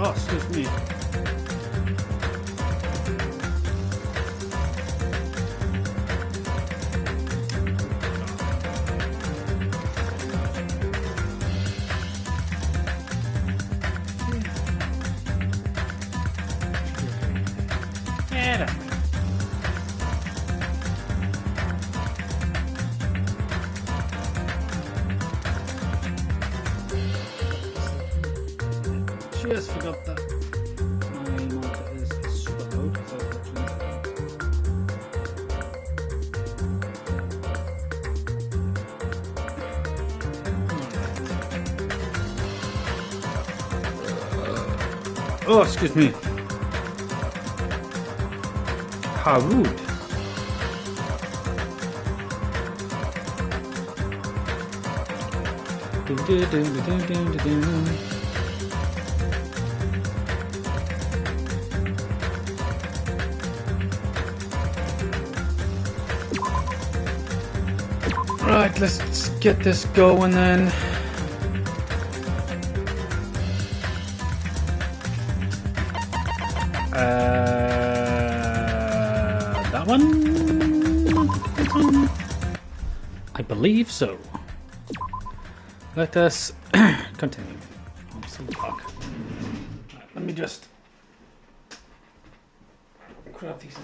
Oh, excuse me. Yeah, that's fine. Just forgot that my monitor is super loud, so that's oh, excuse me. How rude. Right, let's get this going then. That one? I believe so. Let us continue. I'm still talk. Right, let me just grab these.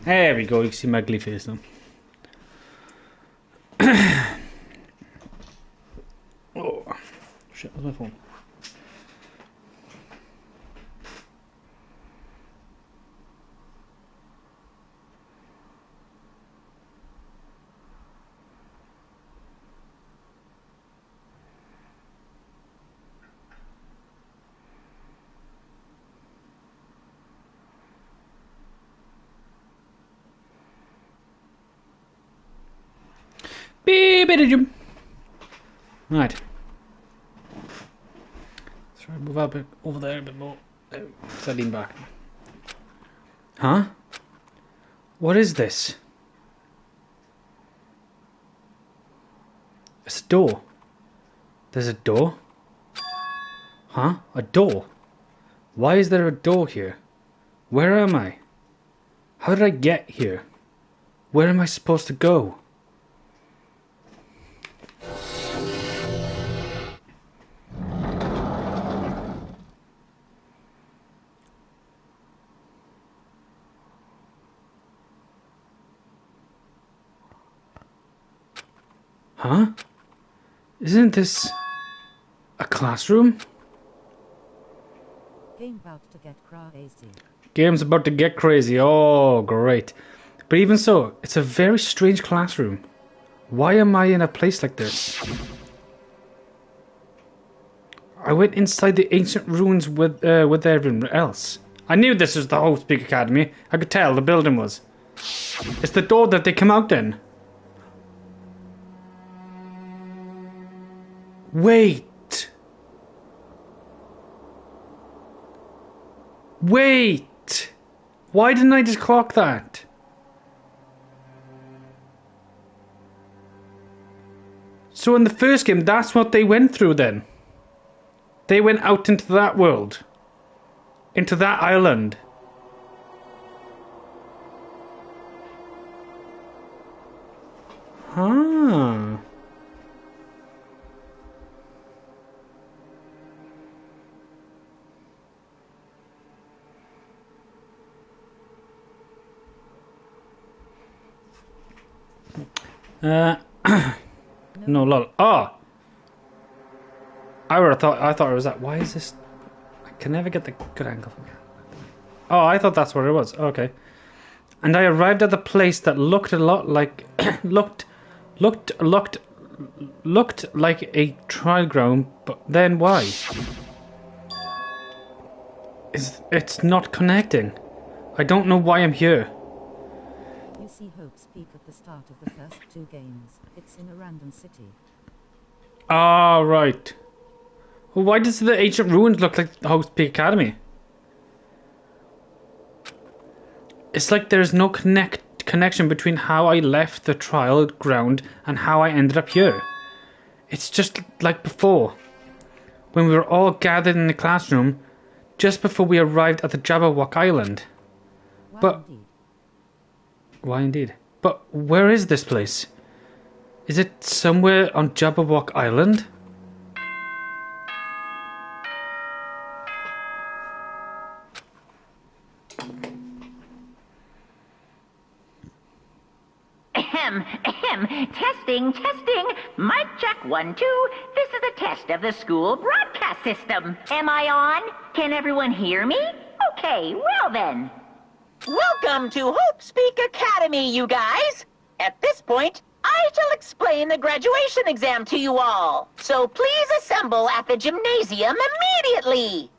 There we go, you can see my ugly face now. Oh, shit, where's my phone? Right. Let's try to move up over there a bit more. So I lean back. Huh? What is this? It's a door. There's a door? Huh? A door? Why is there a door here? Where am I? How did I get here? Where am I supposed to go? Huh? Isn't this a classroom? Game about to get crazy. Game's about to get crazy. Oh, great. But even so, it's a very strange classroom. Why am I in a place like this? I went inside the ancient ruins with everyone else. I knew this was the Hope Peak Academy. I could tell the building was. It's the door that they come out in. Wait. Wait. Why didn't I just clock that? So in the first game, that's what they went through then. They went out into that world. Into that island. Huh. No, lol. Oh! I thought it was that. Why is this? I can never get the good angle from here. Oh, I thought that's what it was. Okay. And I arrived at the place that looked a lot like looked like a trial ground, but then why? It's not connecting. I don't know why I'm here. You see Hope's Peak at the start of the first two games. It's in a random city. Ah, right. Well, why does the ancient ruins look like the Hope's Peak Academy? It's like there's no connection between how I left the trial ground and how I ended up here. It's just like before, when we were all gathered in the classroom just before we arrived at the Jabberwock Island. Why But- indeed? Why indeed? But where is this place? Is it somewhere on Jabberwock Island? Ahem, ahem. Testing, testing. Mic check 1, 2. This is a test of the school broadcast system. Am I on? Can everyone hear me? Okay, well then. Welcome to Hope Speak Academy, you guys. At this point, I shall explain the graduation exam to you all. So please assemble at the gymnasium immediately.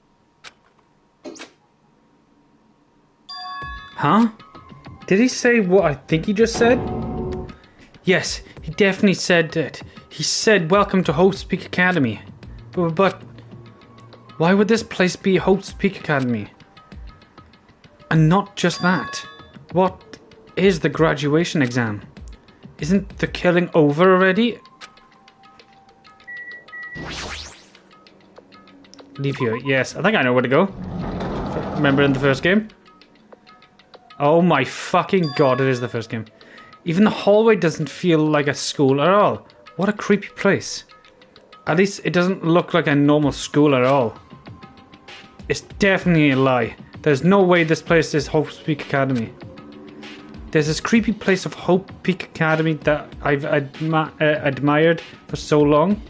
Huh? Did he say what I think he just said? Yes, he definitely said it. He said, welcome to Hope Speak Academy. But why would this place be Hope Speak Academy? And not just that. What is the graduation exam? Isn't the killing over already? Leave here. Yes, I think I know where to go. Remember in the first game? Oh my fucking god, it is the first game. Even the hallway doesn't feel like a school at all. What a creepy place. At least it doesn't look like a normal school at all. It's definitely a lie. There's no way this place is Hope Peak Academy. There's this creepy place of Hope Peak Academy that I've admired for so long.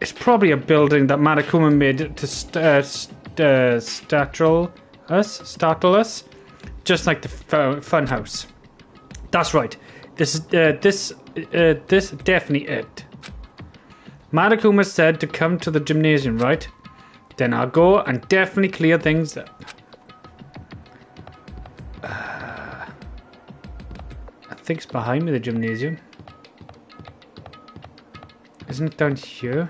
It's probably a building that Matakuma made to startle us, just like the fun house. That's right. This is this definitely it. Matakuma said to come to the gymnasium, right? Then I'll go and definitely clear things up. I think it's behind me, the gymnasium. Isn't it down here?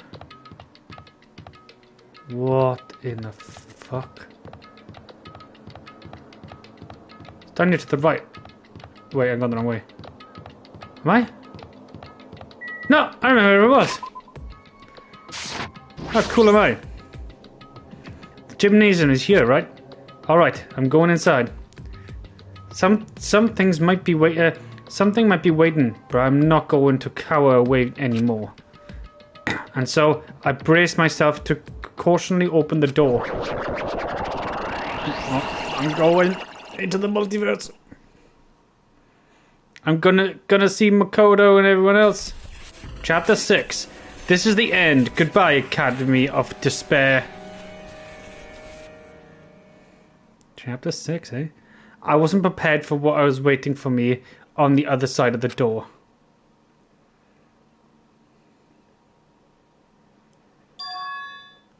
What in the fuck? It's down here to the right. Wait, I'm going the wrong way. Am I? No, I remember where it was. How cool am I? The gymnasium is here, right? Alright, I'm going inside. Some things might be something might be waiting, but I'm not going to cower away anymore. And so I brace myself to cautiously open the door. Oh, I'm going into the multiverse. I'm gonna see Makoto and everyone else. Chapter 6. This is the end. Goodbye, Academy of Despair. Chapter 6, eh? I wasn't prepared for what I was waiting for me on the other side of the door.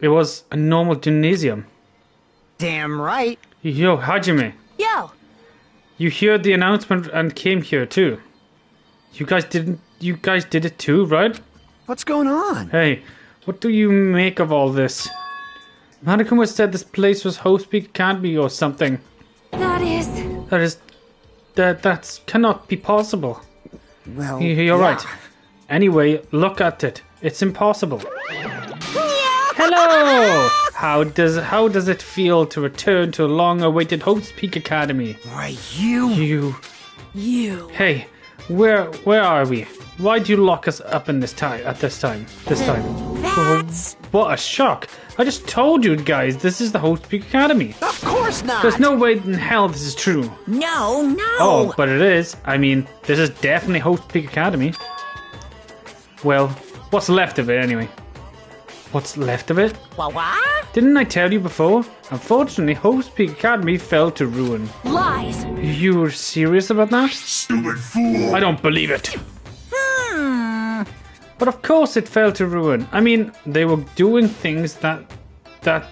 It was a normal gymnasium. Damn right. Yo, Hajime. Yo, You heard the announcement and came here too. You guys did it too, right? What's going on? Hey, what do you make of all this? Hanakuma said this place was Hope Peak Academy or something. That cannot be possible. Well, You're yeah. right. Anyway, look at it. It's impossible. Hello! How does it feel to return to a long-awaited Hope Peak Academy? Why, you. Hey, where are we? Why do you lock us up in this time? This time. What a shock! I just told you guys this is the Hope Peak Academy. Of course not. There's no way in hell this is true. no. Oh, but it is. I mean, this is definitely Hope Peak Academy. Well, what's left of it anyway? What's left of it? What? Didn't I tell you before? Unfortunately, Hope Peak Academy fell to ruin. Lies. You were serious about that? Stupid fool! I don't believe it. But of course it fell to ruin. I mean, they were doing things that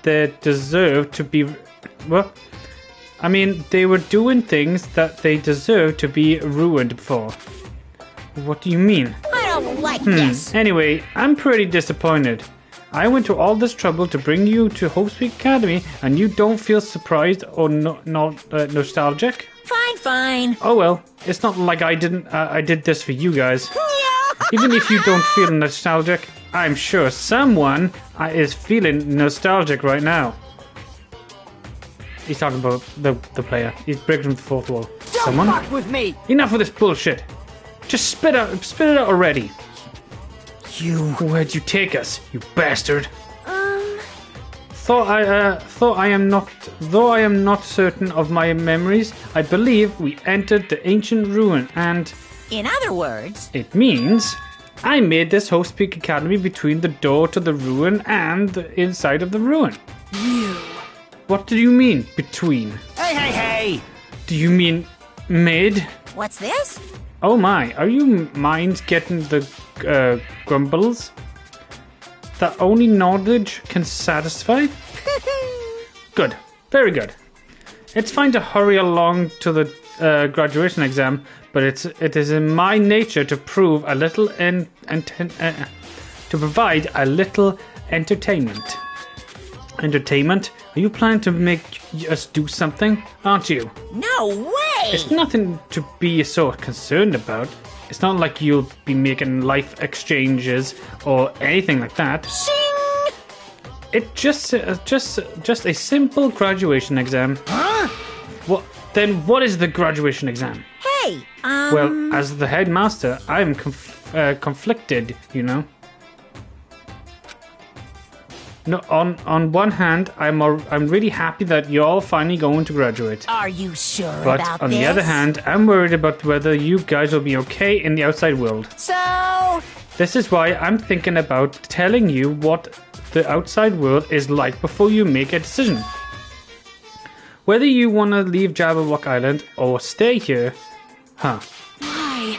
they deserve to be... What? I mean, they were doing things that they deserve to be ruined for. What do you mean? I don't like this. Anyway, I'm pretty disappointed. I went to all this trouble to bring you to Hope Peak Academy, and you don't feel surprised or nostalgic? Fine. Oh well, it's not like I did this for you guys. Even if you don't feel nostalgic, I'm sure someone is feeling nostalgic right now. He's talking about the player. He's breaking the fourth wall. Don't Someone? fuck with me! Enough of this bullshit. Just spit it out already. You... Where'd you take us, you bastard? Though I am not certain of my memories, I believe we entered the ancient ruin, and In other words, it means I made this Host Peak Academy between the door to the ruin and the inside of the ruin. You... What do you mean, between? Hey, hey, hey! Do you mean made? what's this? Oh my, are you mind getting the grumbles that only knowledge can satisfy? Good, very good. It's fine to hurry along to the graduation exam, but it is in my nature to prove a little to provide a little entertainment. Entertainment? Are you planning to make us do something? Aren't you? No way! It's nothing to be so concerned about. It's not like you'll be making life exchanges or anything like that. Shing! It's just a simple graduation exam. Huh? What is the graduation exam? Hey, Well, as the headmaster, I'm conflicted, you know. No, on one hand, I'm really happy that you're all finally going to graduate. are you sure But about on this? the other hand, I'm worried about whether you guys will be okay in the outside world. So, This is why I'm thinking about telling you what the outside world is like before you make a decision. Whether you want to leave Jabberwock Island or stay here, why?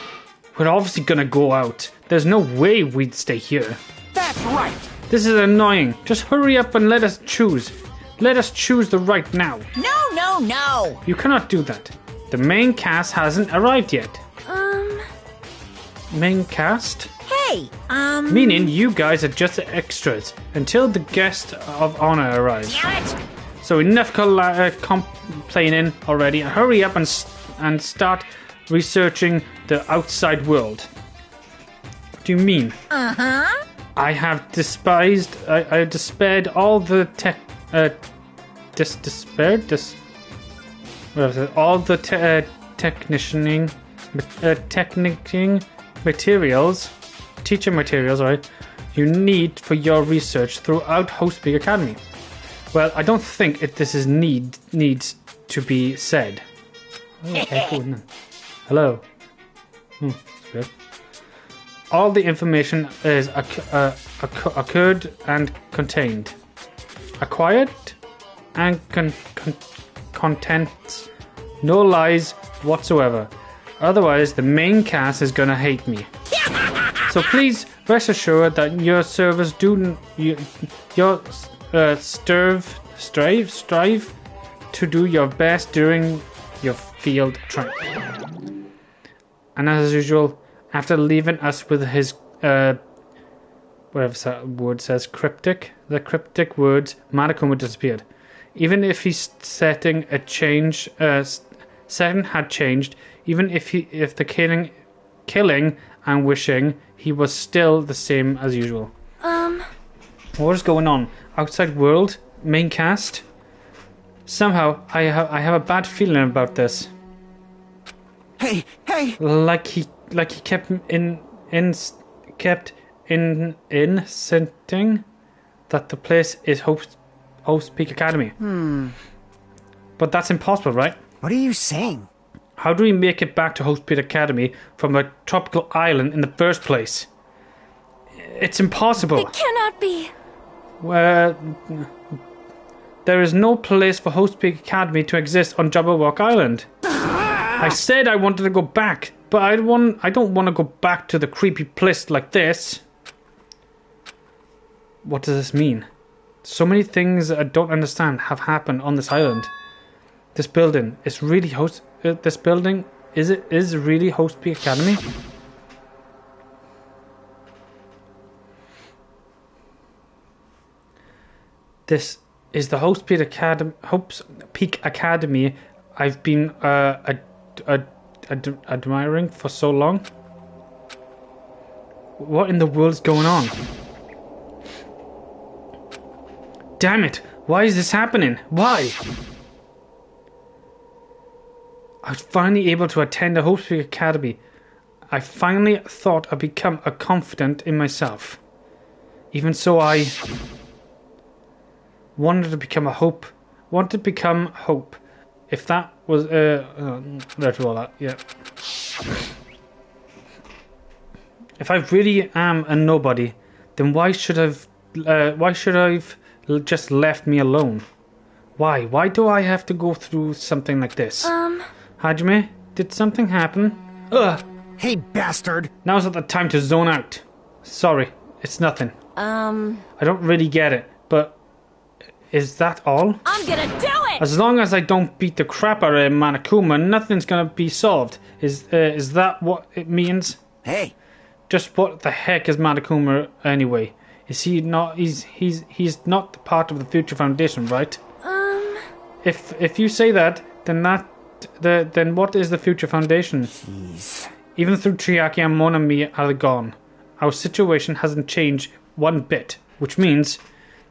we're obviously gonna go out. There's no way we'd stay here. That's right! This is annoying. Just hurry up and let us choose. Let us choose the right now. No, no, no! You cannot do that. The main cast hasn't arrived yet. Main cast? Hey, Meaning you guys are just extras until the guest of honor arrives. damn it! So enough complaining already. Hurry up and start researching the outside world. What do you mean? Uh-huh. I have I despaired all the all the technicing materials, teacher materials, right? You need for your research throughout Hostpeak Academy. Well, I don't think this is needs to be said. Hello. That's good. All the information is occurred and contained, acquired and contents. No lies whatsoever. Otherwise, the main cast is gonna hate me. So please rest assured that your servers strive to do your best during your field trip. And as usual, after leaving us with his whatever that word says, the cryptic words, Monokuma disappeared. Even if his setting had changed, even if the killing and wishing, he was still the same as usual. What is going on? Outside world, main cast. Somehow I have a bad feeling about this. Hey, hey! Like he kept insisting that the place is Host Peak Academy. But that's impossible, right? What are you saying? How do we make it back to Host Peak Academy from a tropical island in the first place? It's impossible. It cannot be. Well, there is no place for Host Peak Academy to exist on Jabberwock Island. I said I wanted to go back, but I don't want to go back to the creepy place like this. What does this mean? So many things I don't understand have happened on this island. This building is really this building is really Host Peak Academy? This is the Host Peak Academy I've been admiring for so long. What in the world's going on? Damn it! Why is this happening? Why? I was finally able to attend a Hope Peak Academy. I finally thought I'd become a confident in myself. Even so, I wanted to become Hope. If that was let's roll that. Yeah. If I really am a nobody, then why should I've just left me alone? Why? Why do I have to go through something like this? Hajime, did something happen? Ugh! Hey, bastard! Now's not the time to zone out. Sorry, it's nothing. I don't really get it, but is that all? I'm gonna do it! As long as I don't beat the crap out of Monokuma, nothing's gonna be solved. Is that what it means? Hey! Just what the heck is Monokuma anyway? Is he not? He's not part of the Future Foundation, right? If you say that, then what is the Future Foundation? Jeez. Even through Triaki and Monami are gone, our situation hasn't changed one bit, which means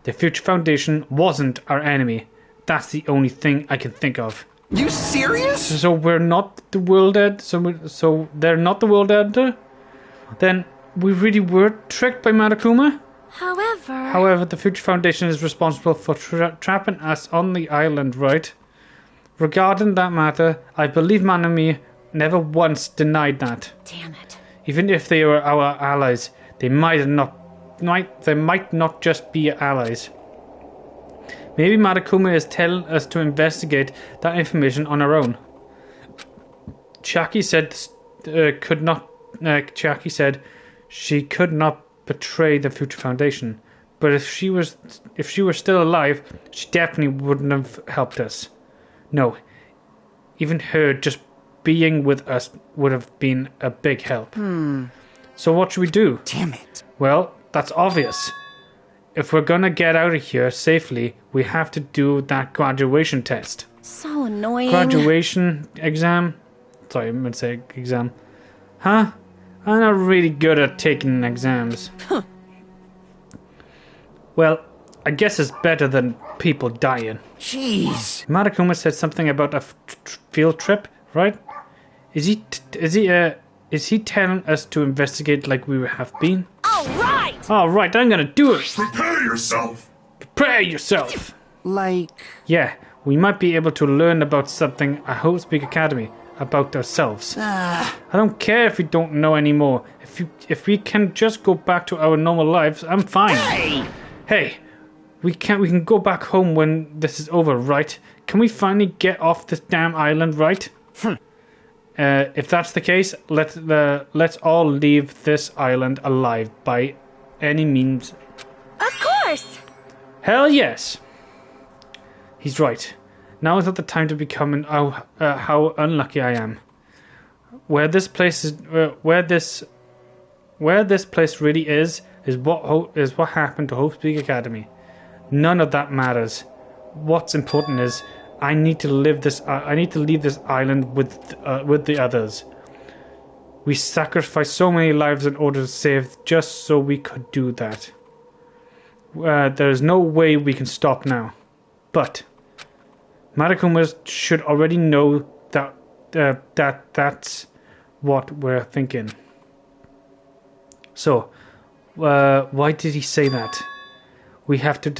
the Future Foundation wasn't our enemy. That's the only thing I can think of. You serious? So we're not the world end. So they're not the world ender. Then we really were tricked by Monokuma. However, the Future Foundation is responsible for trapping us on the island, right? Regarding that matter, I believe Monami never once denied that. Damn it. Even if they were our allies, they might not just be allies. Maybe Monokuma is telling us to investigate that information on our own. Chiaki said Chiaki said she could not betray the Future Foundation, but if she were still alive, she definitely wouldn't have helped us. No, even her just being with us would have been a big help. So what should we do? Damn it. Well, that's obvious. If we're gonna get out of here safely, we have to do that graduation test. So annoying. Graduation exam? Sorry, I'm gonna say exam. Huh? I'm not really good at taking exams. Well, I guess it's better than people dying. Jeez. Monokuma said something about a field trip, right? Is he telling us to investigate like we have been? All right, I'm gonna do it. Prepare yourself. Prepare yourself. Like... Yeah, we might be able to learn about something at Hope Speak Academy about ourselves. I don't care if we don't know anymore. If we can just go back to our normal lives, I'm fine. Hey, we can go back home when this is over, right? Can we finally get off this damn island, right? If that's the case, let's all leave this island alive by any means. Of course! Hell yes! He's right. Now is not the time to become how unlucky I am. Where this place really is what happened to Hope Speak Academy. None of that matters. What's important is I need to leave this island with the others. We sacrificed so many lives in order to save, just so we could do that. There's no way we can stop now. But Monokuma should already know that that's what we're thinking. So, why did he say that? We have to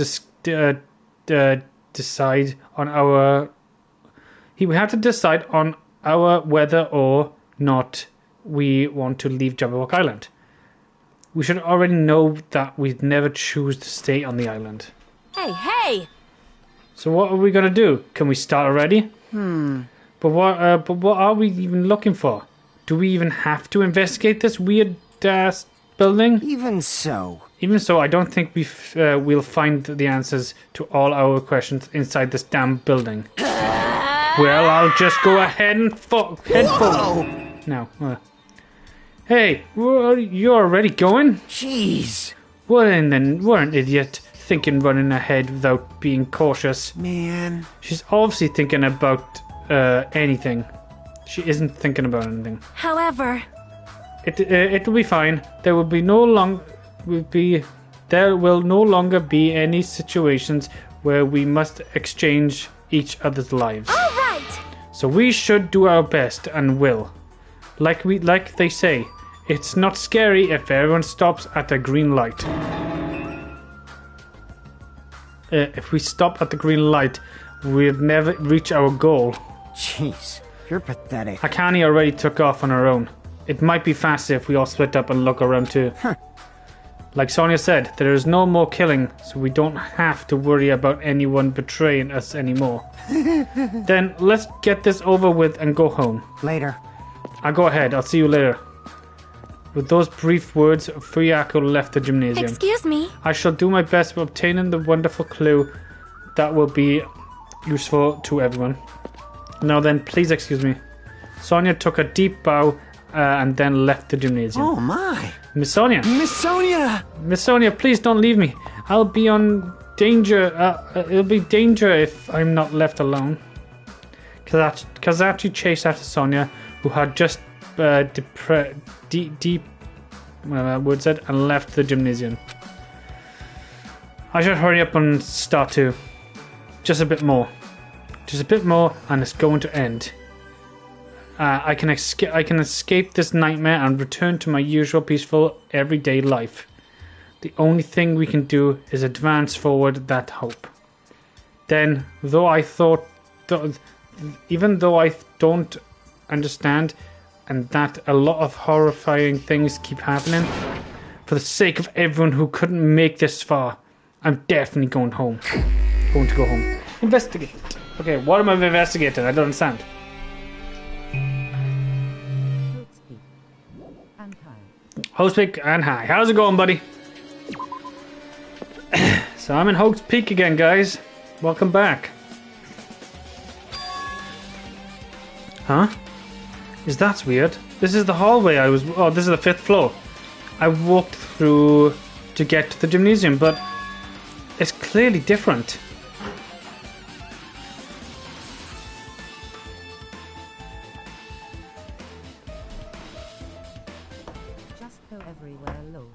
decide on our. We have to decide on whether or not we want to leave Jabberwock Island. We should already know that we'd never choose to stay on the island. Hey! So what are we gonna do? Can we start already? But what are we even looking for? Do we even have to investigate this weird building? Even so, I don't think we'll find the answers to all our questions inside this damn building. Well, I'll just go ahead and head forward. No. Hey, you're already going? Jeez. What an idiot thinking running ahead without being cautious. Man. She's obviously thinking about anything. She isn't thinking about anything. However, It'll be fine. There will no longer be any situations where we must exchange each other's lives. All right. So we should do our best and will. Like they say, it's not scary if everyone stops at a green light. If we stop at the green light, we'll never reach our goal. Jeez, you're pathetic. Akane already took off on her own. It might be faster if we all split up and look around too. Like Sonia said, there is no more killing, so we don't have to worry about anyone betraying us anymore. Then let's get this over with and go home. Later. I'll go ahead. I'll see you later. With those brief words, Fuyako left the gymnasium. Excuse me. I shall do my best with obtaining the wonderful clue that will be useful to everyone. Now then, please excuse me. Sonia took a deep bow and then left the gymnasium. Oh my. Miss Sonia! Miss Sonia! Miss Sonia, please don't leave me. I'll be on danger. It'll be danger if I'm not left alone. Kazachi chased after Sonia, who had just and left the gymnasium. I should hurry up and start too. Just a bit more. Just a bit more, and it's going to end. I can escape this nightmare and return to my usual peaceful everyday life. The only thing we can do is advance forward that hope. Then, even though I don't understand, and that a lot of horrifying things keep happening, for the sake of everyone who couldn't make this far, I'm definitely going home. Going to go home. Investigate. Okay, what am I investigating? I don't understand. Hope's Peak and hi. How's it going, buddy? So I'm in Hope's Peak again, guys. Welcome back. Huh? That's weird. This is the hallway I was... Oh, this is the 5th floor. I walked through to get to the gymnasium, but it's clearly different. Just go everywhere low.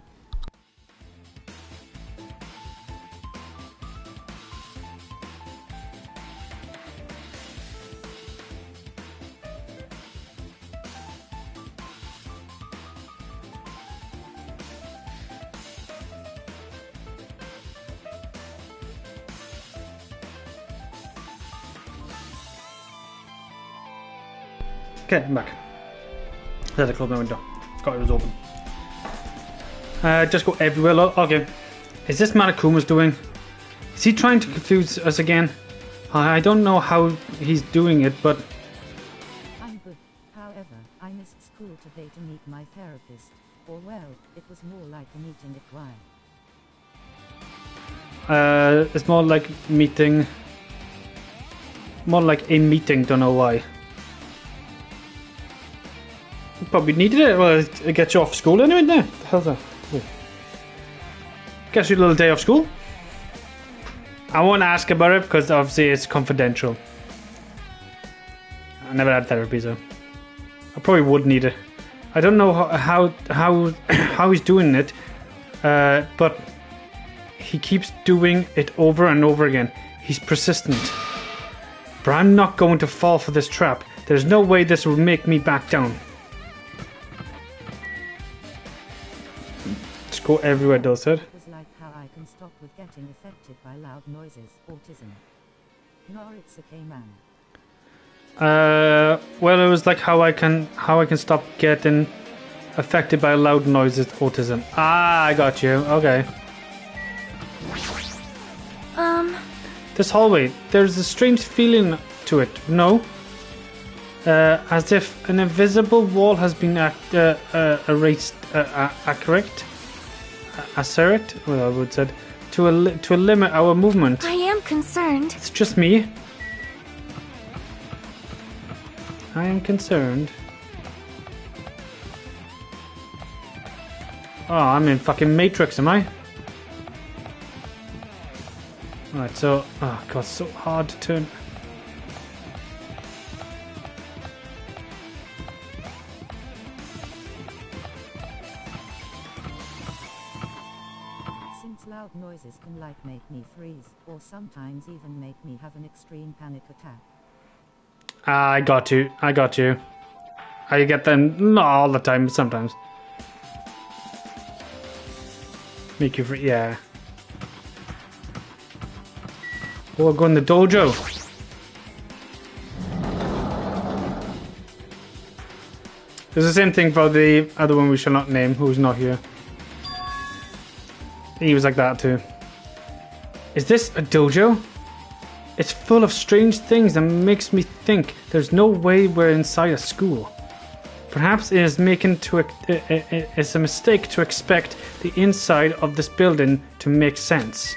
Okay, I'm back. I had to close my window. Forgot it was open. Just go everywhere. Okay. Is this Manakuma's doing? Is he trying to confuse us again? I don't know how he's doing it, but... I'm good. However, I missed school today to meet my therapist. Or well, it was more like a meeting at choir. It's more like meeting... More like a meeting, don't know why. Probably needed it. Well, it gets you off school anyway, no? The hell's that? Oh. Gets you a little day off school. I won't ask about it because obviously it's confidential. I never had therapy, so I probably would need it. I don't know how he's doing it, but he keeps doing it over and over again. He's persistent. But I'm not going to fall for this trap. There's no way this will make me back down. Just go everywhere, Dil said. It was like how I can stop with getting affected by loud noises, autism. Noritsuke man. Well, it was like how I can stop getting affected by loud noises, autism. Ah, I got you. Okay. This hallway, there's a strange feeling to it. No? As if an invisible wall has been erased. Assert? Well, I would said to limit our movement. I am concerned. It's just me. I am concerned. Oh, I'm in fucking Matrix, am I? Alright, so... Oh, God, it's so hard to turn. loud noises can like make me freeze, or sometimes even make me have an extreme panic attack. I got you. I got you. I get them not all the time, but sometimes. Make you free, yeah. Oh, I'll go in the dojo. There's the same thing for the other one we shall not name, who's not here. He was like that too. Is this a dojo? It's full of strange things that makes me think there's no way we're inside a school. Perhaps it is it's a mistake to expect the inside of this building to make sense.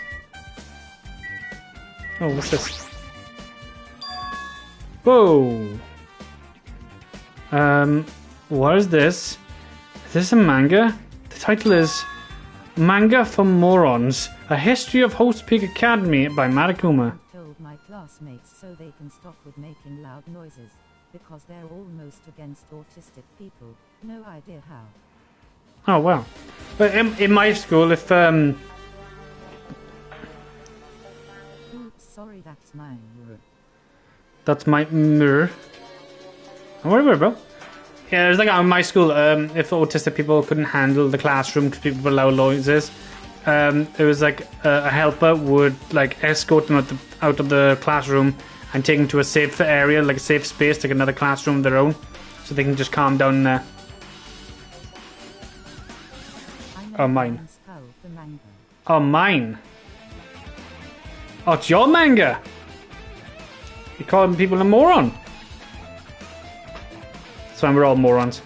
Oh, what's this? Whoa! What is this? Is this a manga? The title is Manga for Morons, A History of Host Peak Academy by Marikuma. Told my classmates so they can stop with making loud noises, because they're almost against autistic people. No idea how. Oh wow! But in my school, if Oops, sorry, that's mine. that's my mirror. Don't worry about it, bro. Yeah, it's like at my school. If autistic people couldn't handle the classroom because people were loud noises, it was like a helper would like escort them out of the classroom and take them to a safe area, like a safe space, like another classroom of their own, so they can just calm down there. Oh, mine. Oh, mine. Oh, it's your manga. You're calling people a moron. That's why we're all morons.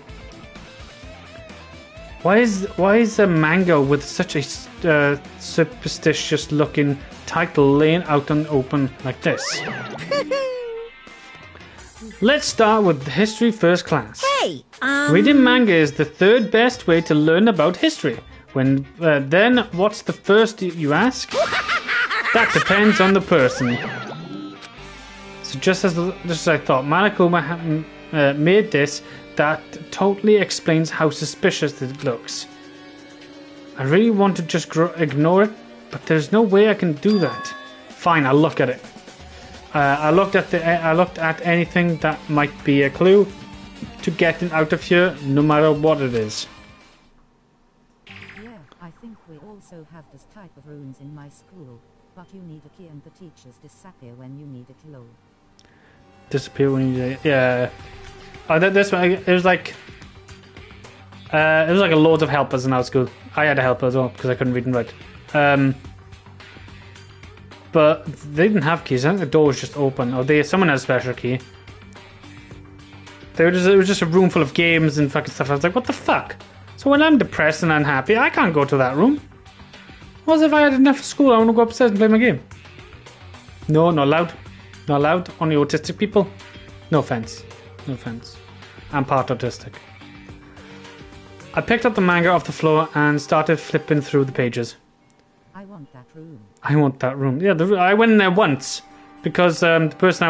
Why is a manga with such a superstitious looking title laying out on the open like this? Let's start with history first class. Hey, Reading manga is the third best way to learn about history. Then what's the first you ask? That depends on the person. So just as I thought, Marikuma made this that totally explains how suspicious it looks. I really want to just ignore it, but there's no way I can do that. Fine, I'll look at it. I looked at anything that might be a clue to getting out of here, no matter what it is. Yeah, I think we also have this type of rooms in my school, but you need a key and the teachers disappear when you need it. Lol. Disappear when you need it. Yeah. Oh, this one. It was like a load of helpers in our school. I had a helper as well because I couldn't read and write. But they didn't have keys. I think the door was just open, or someone had a special key. It was just a room full of games and fucking stuff. I was like, what the fuck? So when I'm depressed and unhappy, I can't go to that room. What if I had enough for school? I want to go upstairs and play my game. No, not allowed. Not allowed. Only autistic people. No offense. No offense. I'm part autistic. I picked up the manga off the floor and started flipping through the pages. I want that room. I want that room. Yeah, I went in there once because the person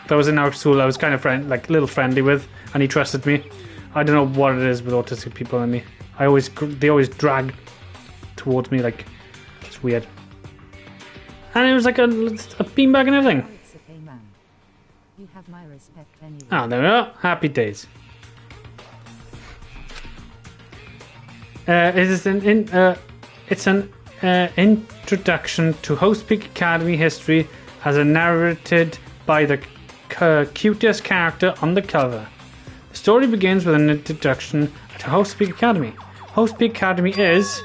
that was in our school I was kind of a little friendly with, and he trusted me. I don't know what it is with autistic people and me. They always drag towards me like it's weird. And it was like a beanbag and everything. Oh, it's okay, man. You have my respect anyway. Oh, there we are. Happy days. It's an introduction to Host Peak Academy history as narrated by the cutest character on the cover. The story begins with an introduction to Host Peak Academy. Host Peak Academy is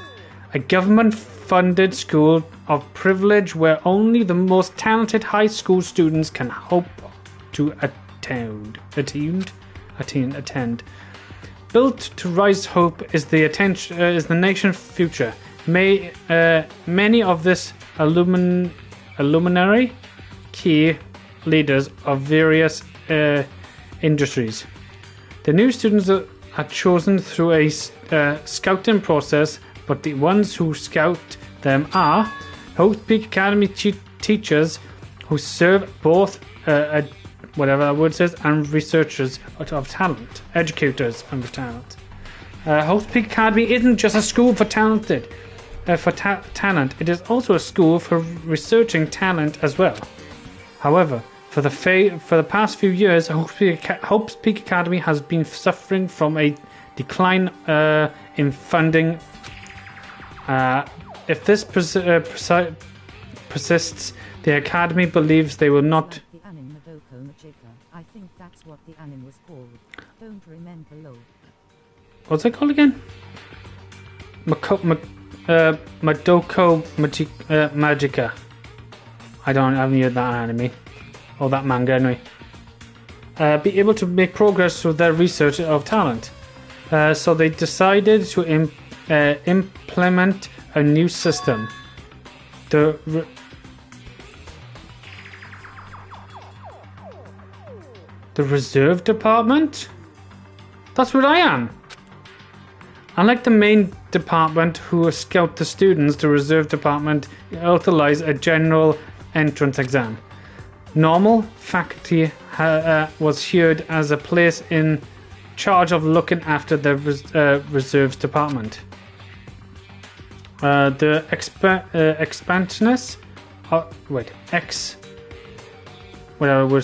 a government-funded school of privilege where only the most talented high school students can hope to attend. Built to rise hope is the nation's future. Many of this alumni key leaders of various industries. The new students are chosen through a scouting process, but the ones who scout them are Host Peak Academy teachers who serve both whatever that word says, and researchers of talent, educators of talent. Host Peak Academy isn't just a school for talented. talent. It is also a school for researching talent as well. However, for the past few years, Hope's Peak Academy has been suffering from a decline in funding. If this persists, the Academy believes they will not. Like the anime Madoka Magica. I think that's what the anime was called. Don't remember low. What's it called again? Madoka Magica. I haven't heard that anime. Or that manga anyway. Be able to make progress with their research of talent. So they decided to implement a new system. The reserve department? That's what I am. Unlike the main department who scout the students, the reserve department utilizes a general entrance exam. Normal faculty was hired as a place in charge of looking after the reserves department. The expansionists, which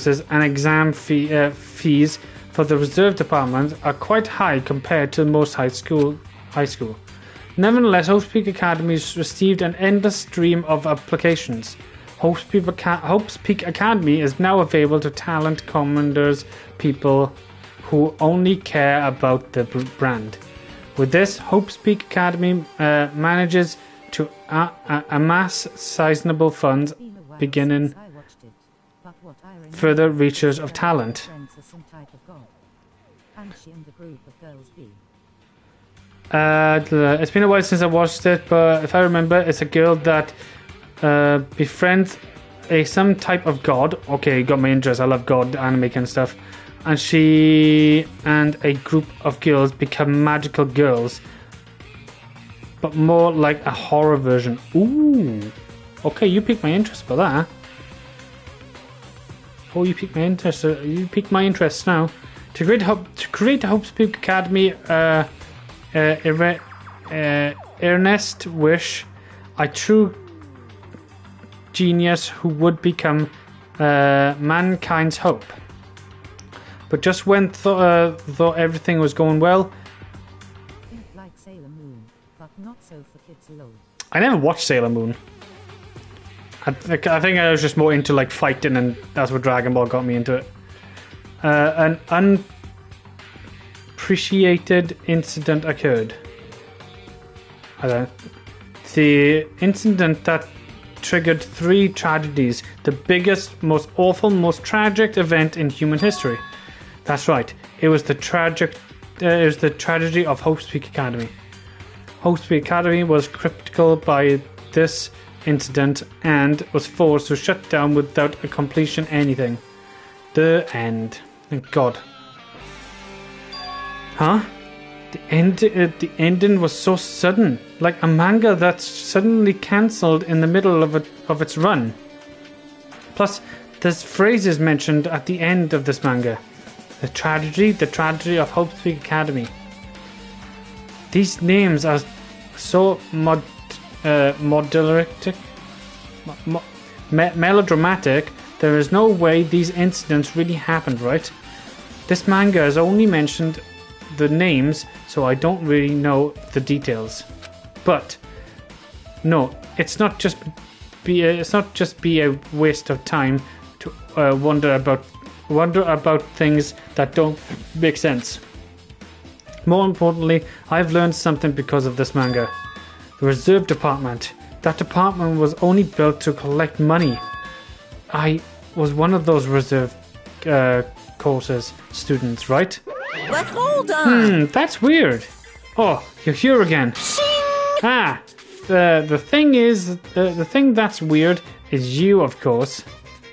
is an exam fees for the reserve department are quite high compared to most high school. Nevertheless, Hope's Peak Academy received an endless stream of applications. Hope's Peak Academy is now available to talent commanders, people who only care about the brand. With this, Hope's Peak Academy manages to amass sizable funds, beginning further research of talent. It's been a while since I watched it, but if I remember, it's a girl that befriends some type of god. Okay, got my interest. I love god anime and stuff. And she and a group of girls become magical girls, but more like a horror version. Ooh, okay, you piqued my interest for that. Oh, you piqued my interest. You piqued my interest now. To create Hope's Peak Academy, Ernest wish a true genius who would become mankind's hope. But just when thought everything was going well, think like Sailor Moon, but not so for kids alone. I never watched Sailor Moon. I think I was just more into like fighting, and that's what Dragon Ball got me into it. An unappreciated incident occurred. The incident that triggered 3 tragedies, the biggest, most awful, most tragic event in human history. That's right, it was the tragedy of Hope's Peak Academy. Hope's Peak Academy was critical by this incident and was forced to shut down without a completion anything. The end. Thank God. Huh? The ending was so sudden, like a manga that's suddenly cancelled in the middle of its run. Plus, there's phrases mentioned at the end of this manga. The tragedy of Hope's Peak Academy. These names are so melodramatic. There is no way these incidents really happened, right? This manga has only mentioned the names, so I don't really know the details. But no, it's not just be a waste of time to wonder about things that don't make sense. More importantly, I've learned something because of this manga. The reserve department. That department was only built to collect money. I was one of those reserve courses students, right? But hold on! That's weird. Oh, you're here again. Shing! The thing is, the thing that's weird is you, of course.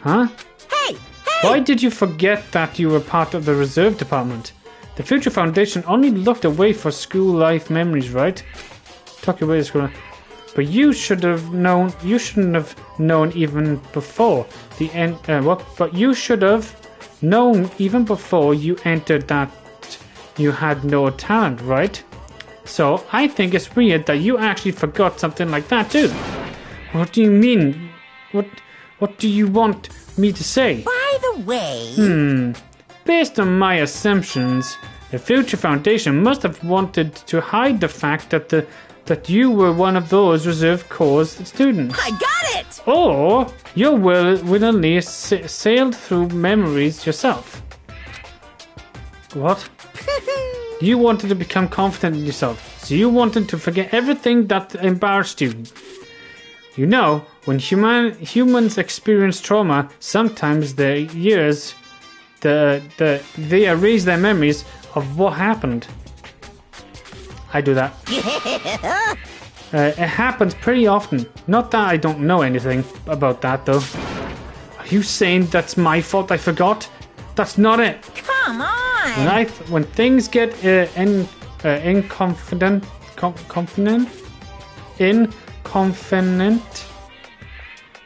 Huh? Hey! Why did you forget that you were part of the reserve department? The Future Foundation only looked away for school life memories, right? Talk away to school. But you should have known. You shouldn't have known even before the end. But you should have known even before you entered that you had no talent, right? So I think it's weird that you actually forgot something like that too. What do you mean? What do you want me to say? By the way... Based on my assumptions, the Future Foundation must have wanted to hide the fact that you were one of those reserve corps students. I got it! Or you willingly sailed through memories yourself. What? You wanted to become confident in yourself, so you wanted to forget everything that embarrassed you. You know, when humans experience trauma, sometimes they erase their memories of what happened. I do that. It happens pretty often. Not that I don't know anything about that, though. Are you saying that's my fault I forgot? That's not it. Come on! When things get inconfident,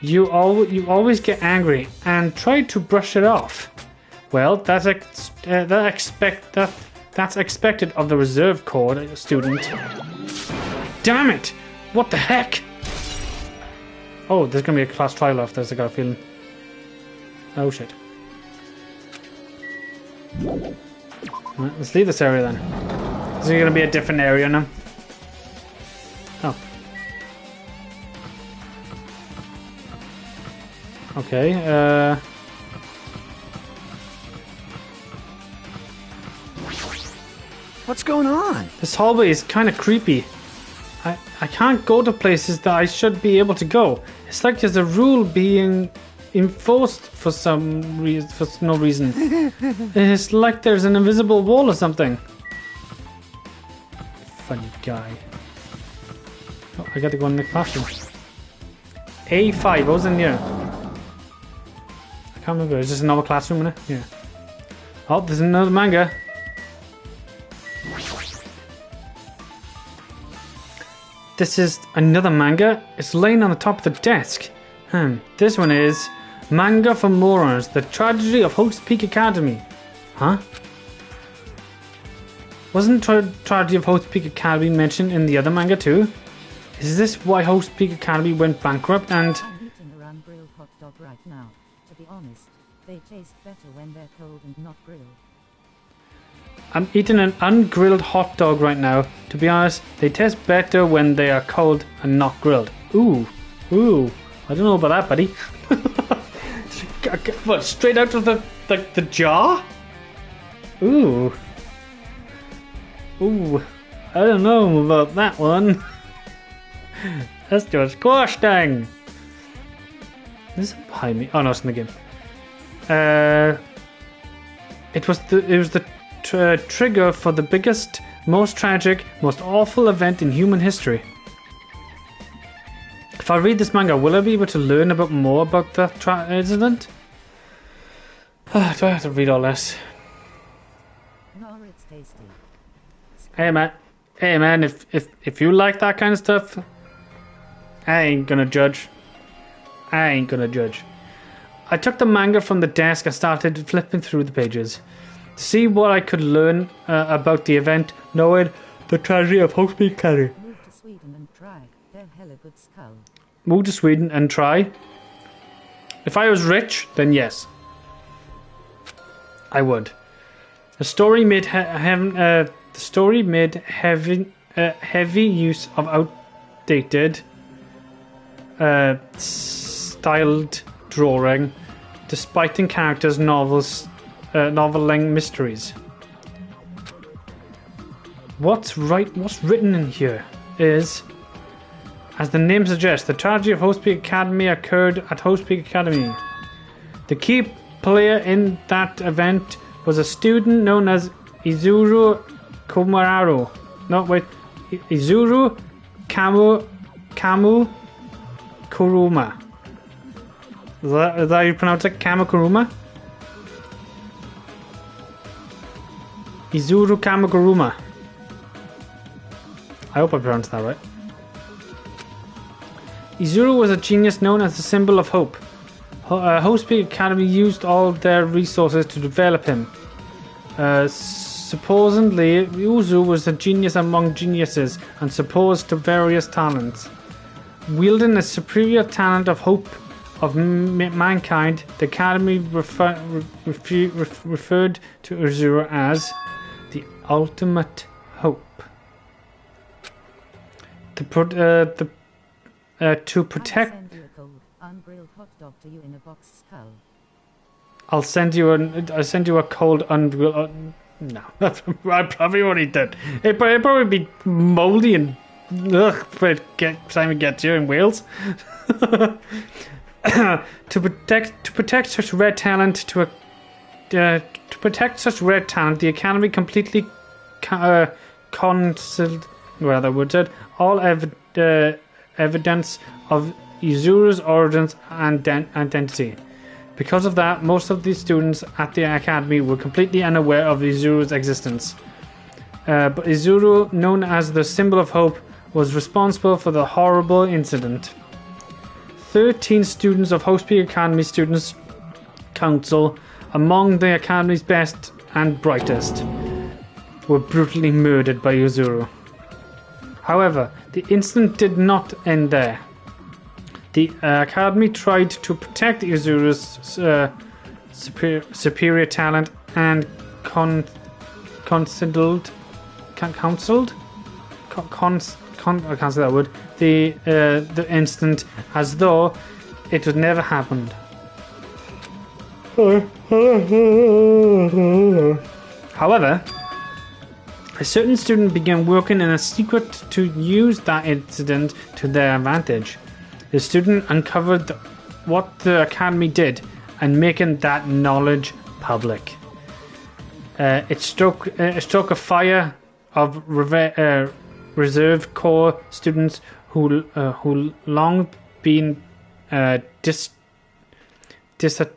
you always get angry and try to brush it off. Well, that's expected of the Reserve Corps student. Damn it! What the heck? Oh, there's gonna be a class trial after this, I got a feeling. Oh shit. Right, let's leave this area then. This is gonna be a different area now. Oh. Okay, What's going on? this hallway is kind of creepy. I can't go to places that I should be able to go. It's like there's a rule being enforced for no reason. It's like there's an invisible wall or something. Funny guy. Oh, I gotta go in the classroom. A5, what was in here? I can't remember. Is this another classroom in it? Yeah. Oh, there's another manga. This is another manga. It's laying on the top of the desk. This one is Manga for Morons, The Tragedy of Host Peak Academy. Huh? Wasn't Tragedy of Host Peak Academy mentioned in the other manga too? Is this why Host Peak Academy went bankrupt and... I'm eating a grilled hot dog right now. To be honest, they taste better when they're cold and not grilled. I'm eating an ungrilled hot dog right now. To be honest, they taste better when they are cold and not grilled. Ooh. Ooh. I don't know about that, buddy. What, straight out of the jar? Ooh. Ooh. I don't know about that one. That's just squash thing. This is behind me. Oh no, it's in the game. It was the trigger for the biggest, most tragic, most awful event in human history. If I read this manga, will I be able to learn more about that incident? Do I have to read all this? No, it's tasty. Hey man, if you like that kind of stuff, I ain't gonna judge. I took the manga from the desk and started flipping through the pages to see what I could learn about the event, knowing the tragedy of Host Peak Academy. Move to Sweden and try. They're hella good skull. Move to Sweden and try. If I was rich, then yes, I would. The story made heavy use of outdated styled drawing, despite in characters' noveling mysteries. What's written in here is, as the name suggests, the tragedy of Host Peak Academy occurred at Host Peak Academy. The key player in that event was a student known as Izuru Kumararu. No, wait. Izuru Kamu Kuruma. Is that how you pronounce it? Kamakuruma? Izuru Kamakuruma. I hope I pronounced that right. Izuru was a genius known as the symbol of hope. Host Peak Academy used all their resources to develop him. Supposedly, Yuzu was a genius among geniuses and supposed to various talents. Wielding a superior talent of hope of mankind, the Academy referred to Uzuru as the ultimate hope. To protect. I'll send you a cold, ungrilled hot dog to you in a box skull. I'll send you a cold unreal. No, I probably already did. It'd probably be mouldy and but time it gets you in Wales. To protect such rare talent, the Academy completely concealed, rather worded, all evidence of Izuru's origins and identity. Because of that, most of the students at the Academy were completely unaware of Izuru's existence. But Izuru, known as the symbol of hope, was responsible for the horrible incident. 13 students of Host Peak Academy Students' Council, among the Academy's best and brightest, were brutally murdered by Izuru. However, the incident did not end there. The Academy tried to protect Izuru's superior talent and counseled I can't say that word. The incident as though it had never happened. However, a certain student began working in a secret to use that incident to their advantage. The student uncovered what the Academy did and making that knowledge public. It struck a fire of reserve corps students who long been dissatisfied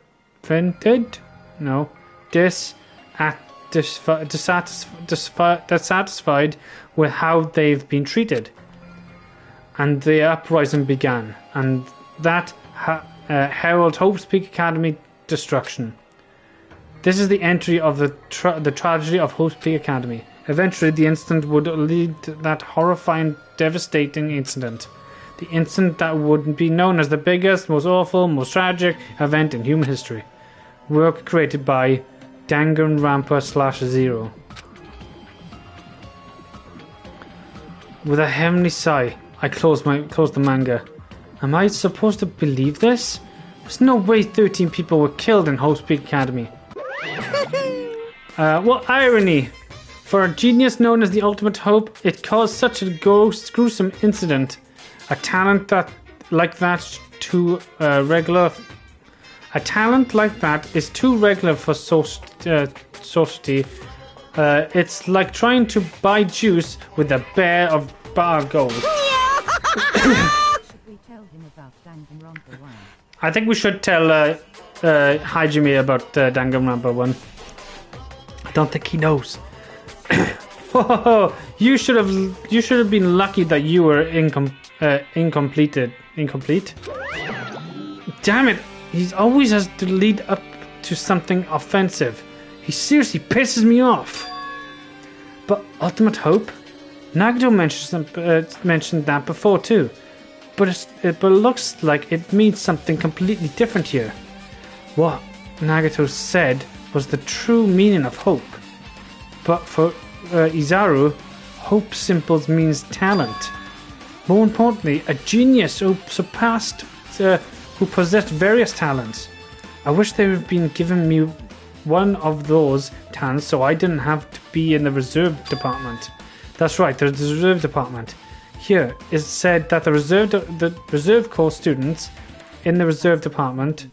with how they've been treated. And the uprising began, and that heralded Hope's Peak Academy destruction. This is the entry of the tragedy of Hope's Peak Academy. Eventually, the incident would lead to that horrifying, devastating incident. The incident that would be known as the biggest, most awful, most tragic event in human history. Work created by Danganronpa /Zero. With a heavenly sigh, I closed the manga. Am I supposed to believe this? There's no way 13 people were killed in Host Peak Academy. What irony! For a genius known as the Ultimate Hope, it caused such a gruesome incident. A talent like that is too regular for society. It's like trying to buy juice with a bear of bar gold. Should we tell him about Danganronpa 1? I think we should tell Hajime about Danganronpa 1. I don't think he knows. Whoa, you should have been lucky that you were incomplete. Damn it! He always has to lead up to something offensive. He seriously pisses me off. But Ultimate Hope? Nagato mentioned that before too. But it looks like it means something completely different here. What Nagato said was the true meaning of hope. But for Izaru, hope simply means talent. More importantly, a genius who possessed various talents. I wish they had been given me one of those talents so I didn't have to be in the reserve department. That's right, there's the reserve department. Here it said that the reserve corps students in the reserve department.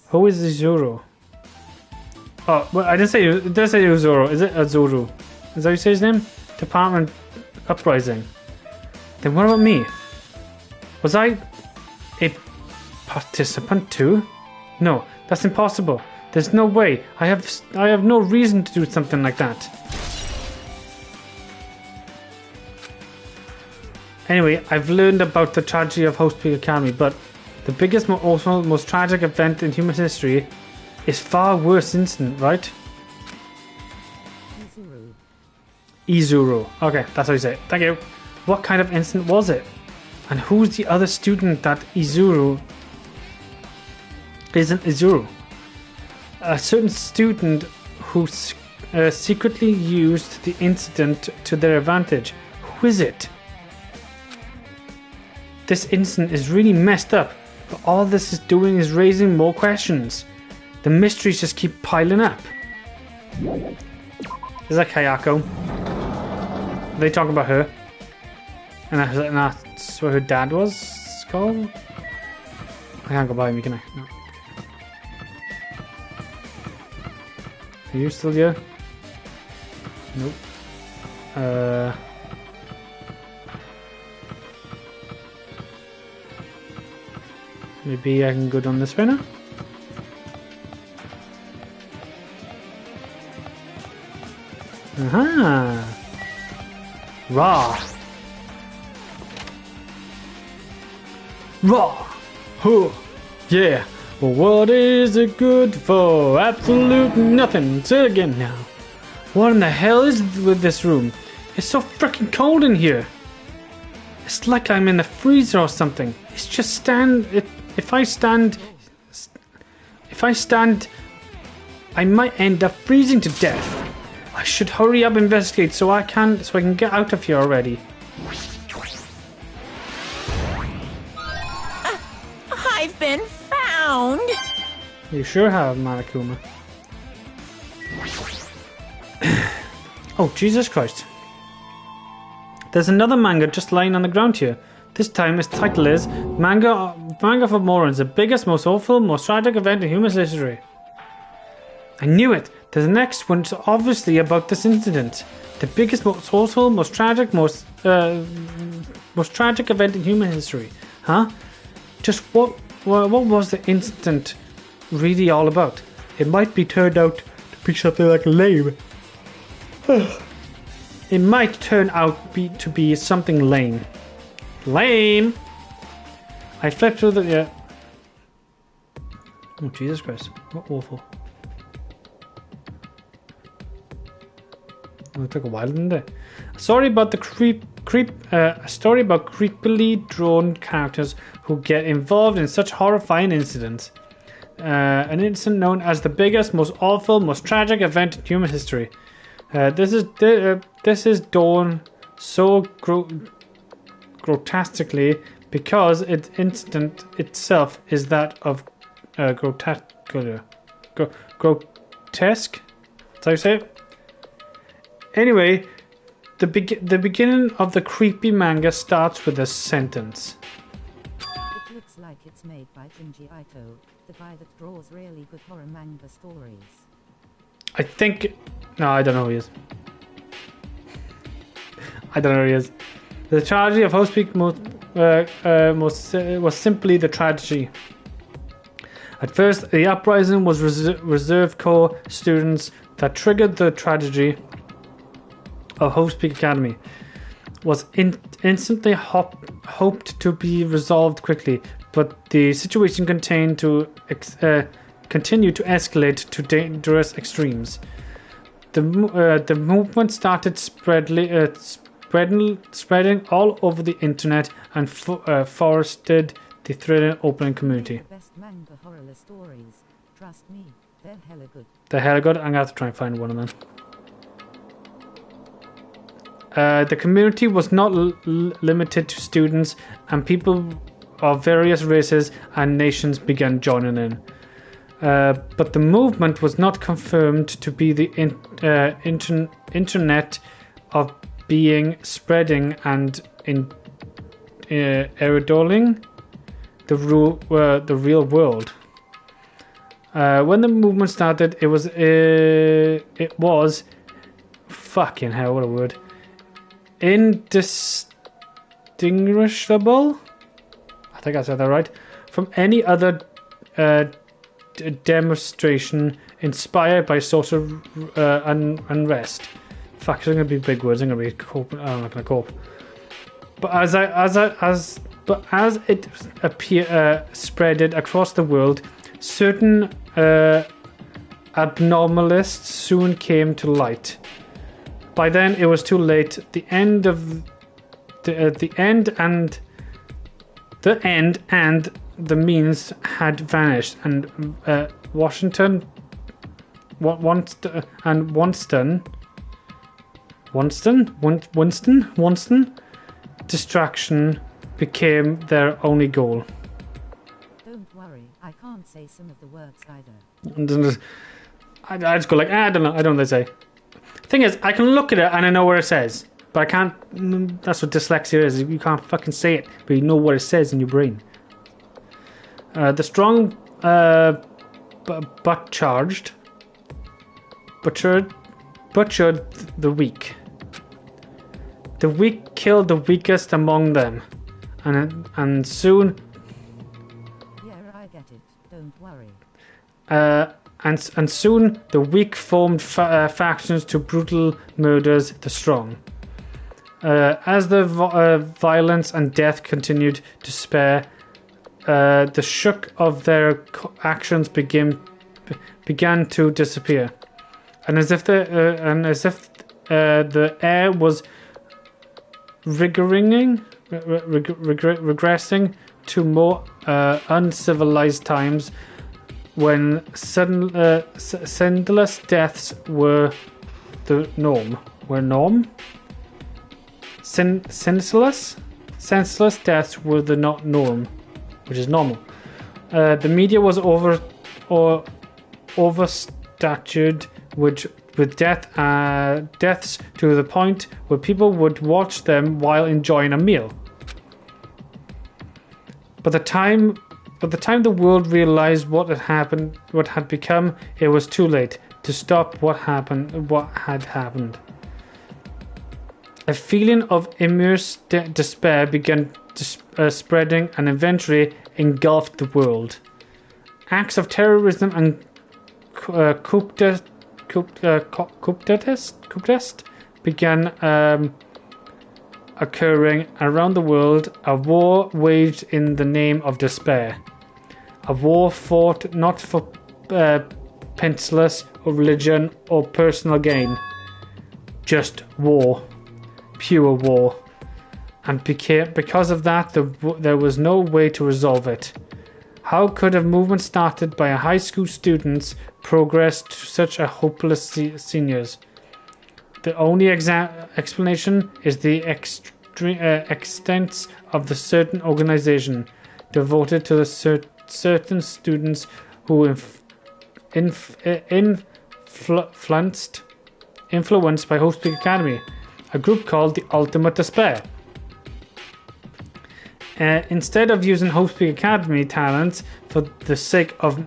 Who is Izuru? Oh, well, I didn't say. It does say Uzuru. Is it Azuru? Is that how you say his name? Department Uprising. Then what about me? Was I a participant too? No, that's impossible. There's no way. I have no reason to do something like that. Anyway, I've learned about the tragedy of Host Peak Academy, but the biggest, most tragic event in human history is far worse incident, right? He's Izuru. Okay, that's how you say it. Thank you. What kind of incident was it? And who's the other student that Izuru isn't Izuru? A certain student who secretly used the incident to their advantage. Who is it? This incident is really messed up, but all this is doing is raising more questions. The mysteries just keep piling up. Is that Kayako? Are they talking about her? And that's what her dad was called? I can't go by me, can I? No. Are you still here? Nope. Maybe I can go down this way now? Aha! Raw! Raw! Huh! Yeah! Well, what is it good for? Absolute nothing. Say it again now. What in the hell is with this room? It's so freaking cold in here. It's like I'm in the freezer or something. It's just if I stand, I might end up freezing to death. I should hurry up and investigate so I can get out of here already. I've been found. You sure have, Monokuma. Oh, Jesus Christ. There's another manga just lying on the ground here. This time its title is Manga for Morons, the biggest, most awful, most tragic event in human history. I knew it! The next one's obviously about this incident. The biggest, most awful, most tragic, most tragic event in human history. Huh? Just what was the incident really all about? It might be turned out to be something like lame. It might turn out to be something lame. Lame! I flipped through the... Yeah. Oh, Jesus Christ. What awful. Oh, it took a while, didn't it? A story about a story about creepily drawn characters who get involved in such horrifying incidents. An incident known as the biggest, most awful, most tragic event in human history. This is done so grotesquely because its incident itself is that of grotesque. Grotesque? That's how you say it? Anyway, the beginning of the creepy manga starts with a sentence. It looks like it's made by Junji Ito, the guy that draws really good horror manga stories. I think... No, I don't know who he is. I don't know who he is. The tragedy of House Peak was simply the tragedy. At first, the uprising was reserve corps students that triggered the tragedy of Hope's Peak Academy. Was instantly hoped to be resolved quickly, but the situation continued to escalate to dangerous extremes. The movement started spreading all over the internet and forested the thrilling open community. The best manga horror stories. Trust me, they're hella good. They're hella good. I'm gonna have to try and find one of them. The community was not limited to students, and people of various races and nations began joining in. But the movement was not confirmed to be the internet of being, spreading, and eroding the real world. When the movement started, it was fucking hell, what a word. Indistinguishable, I think I said that right, from any other demonstration inspired by social unrest. Fuck, it's gonna be big words. I'm not gonna cope. But as it spreaded across the world, certain abnormalists soon came to light. by then it was too late. The end and the means had vanished, and Winston distraction became their only goal. Don't worry, I can't say some of the words either. I just go like, I don't know what they say. Thing is, I can look at it and I know what it says, but I can't. That's what dyslexia is. You can't fucking say it, but you know what it says in your brain. The strong, butchered the weak. The weak killed the weakest among them, and soon. Yeah, I get it. Don't worry. And soon the weak formed factions to brutal murders the strong. As the violence and death continued to spare, the shock of their actions began to disappear, and as if the air was regressing to more uncivilized times, when senseless deaths were the norm. Senseless deaths were the not norm, which is normal. The media was overstatured with deaths to the point where people would watch them while enjoying a meal. By the time the world realized what had become, it was too late to stop what had happened. A feeling of immense despair began spreading and eventually engulfed the world. Acts of terrorism and coup d'etat began occurring around the world. A war waged in the name of despair. A war fought not for pencilless or religion or personal gain. Just war. Pure war. And because of that, there was no way to resolve it. How could a movement started by a high school students progress to such a hopeless seniors? The only explanation is the extent of the certain organization devoted to the certain students who influenced by Hope Speak Academy, a group called the Ultimate Despair. Instead of using Hope Speak Academy talents for the sake of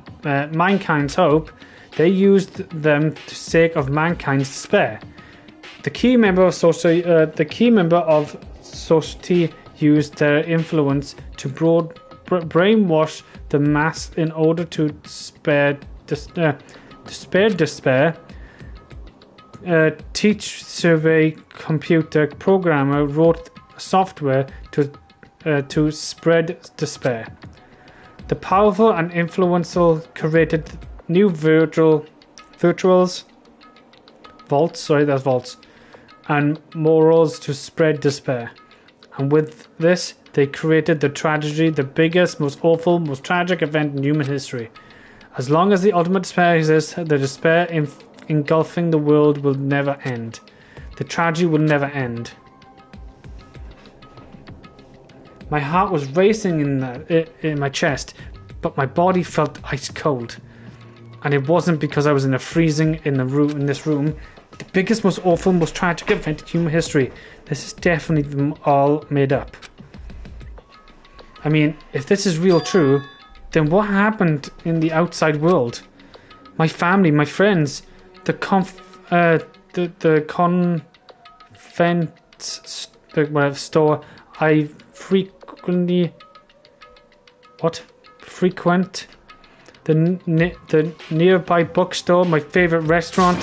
mankind's hope, they used them for the sake of mankind's despair. The key member of society used their influence to brainwash the mass in order to despair. Teach survey computer programmer wrote software to spread despair. The powerful and influential created new vaults, and morals to spread despair. And with this, they created the tragedy, the biggest, most awful, most tragic event in human history. As long as the ultimate despair exists, the despair engulfing the world will never end. The tragedy will never end. My heart was racing in my chest, but my body felt ice cold. And it wasn't because I was in this room. The biggest, most awful, most tragic event in human history. This is definitely all made up. I mean, if this is real true, then what happened in the outside world? My family, my friends, the store I frequent, the nearby bookstore, my favorite restaurant.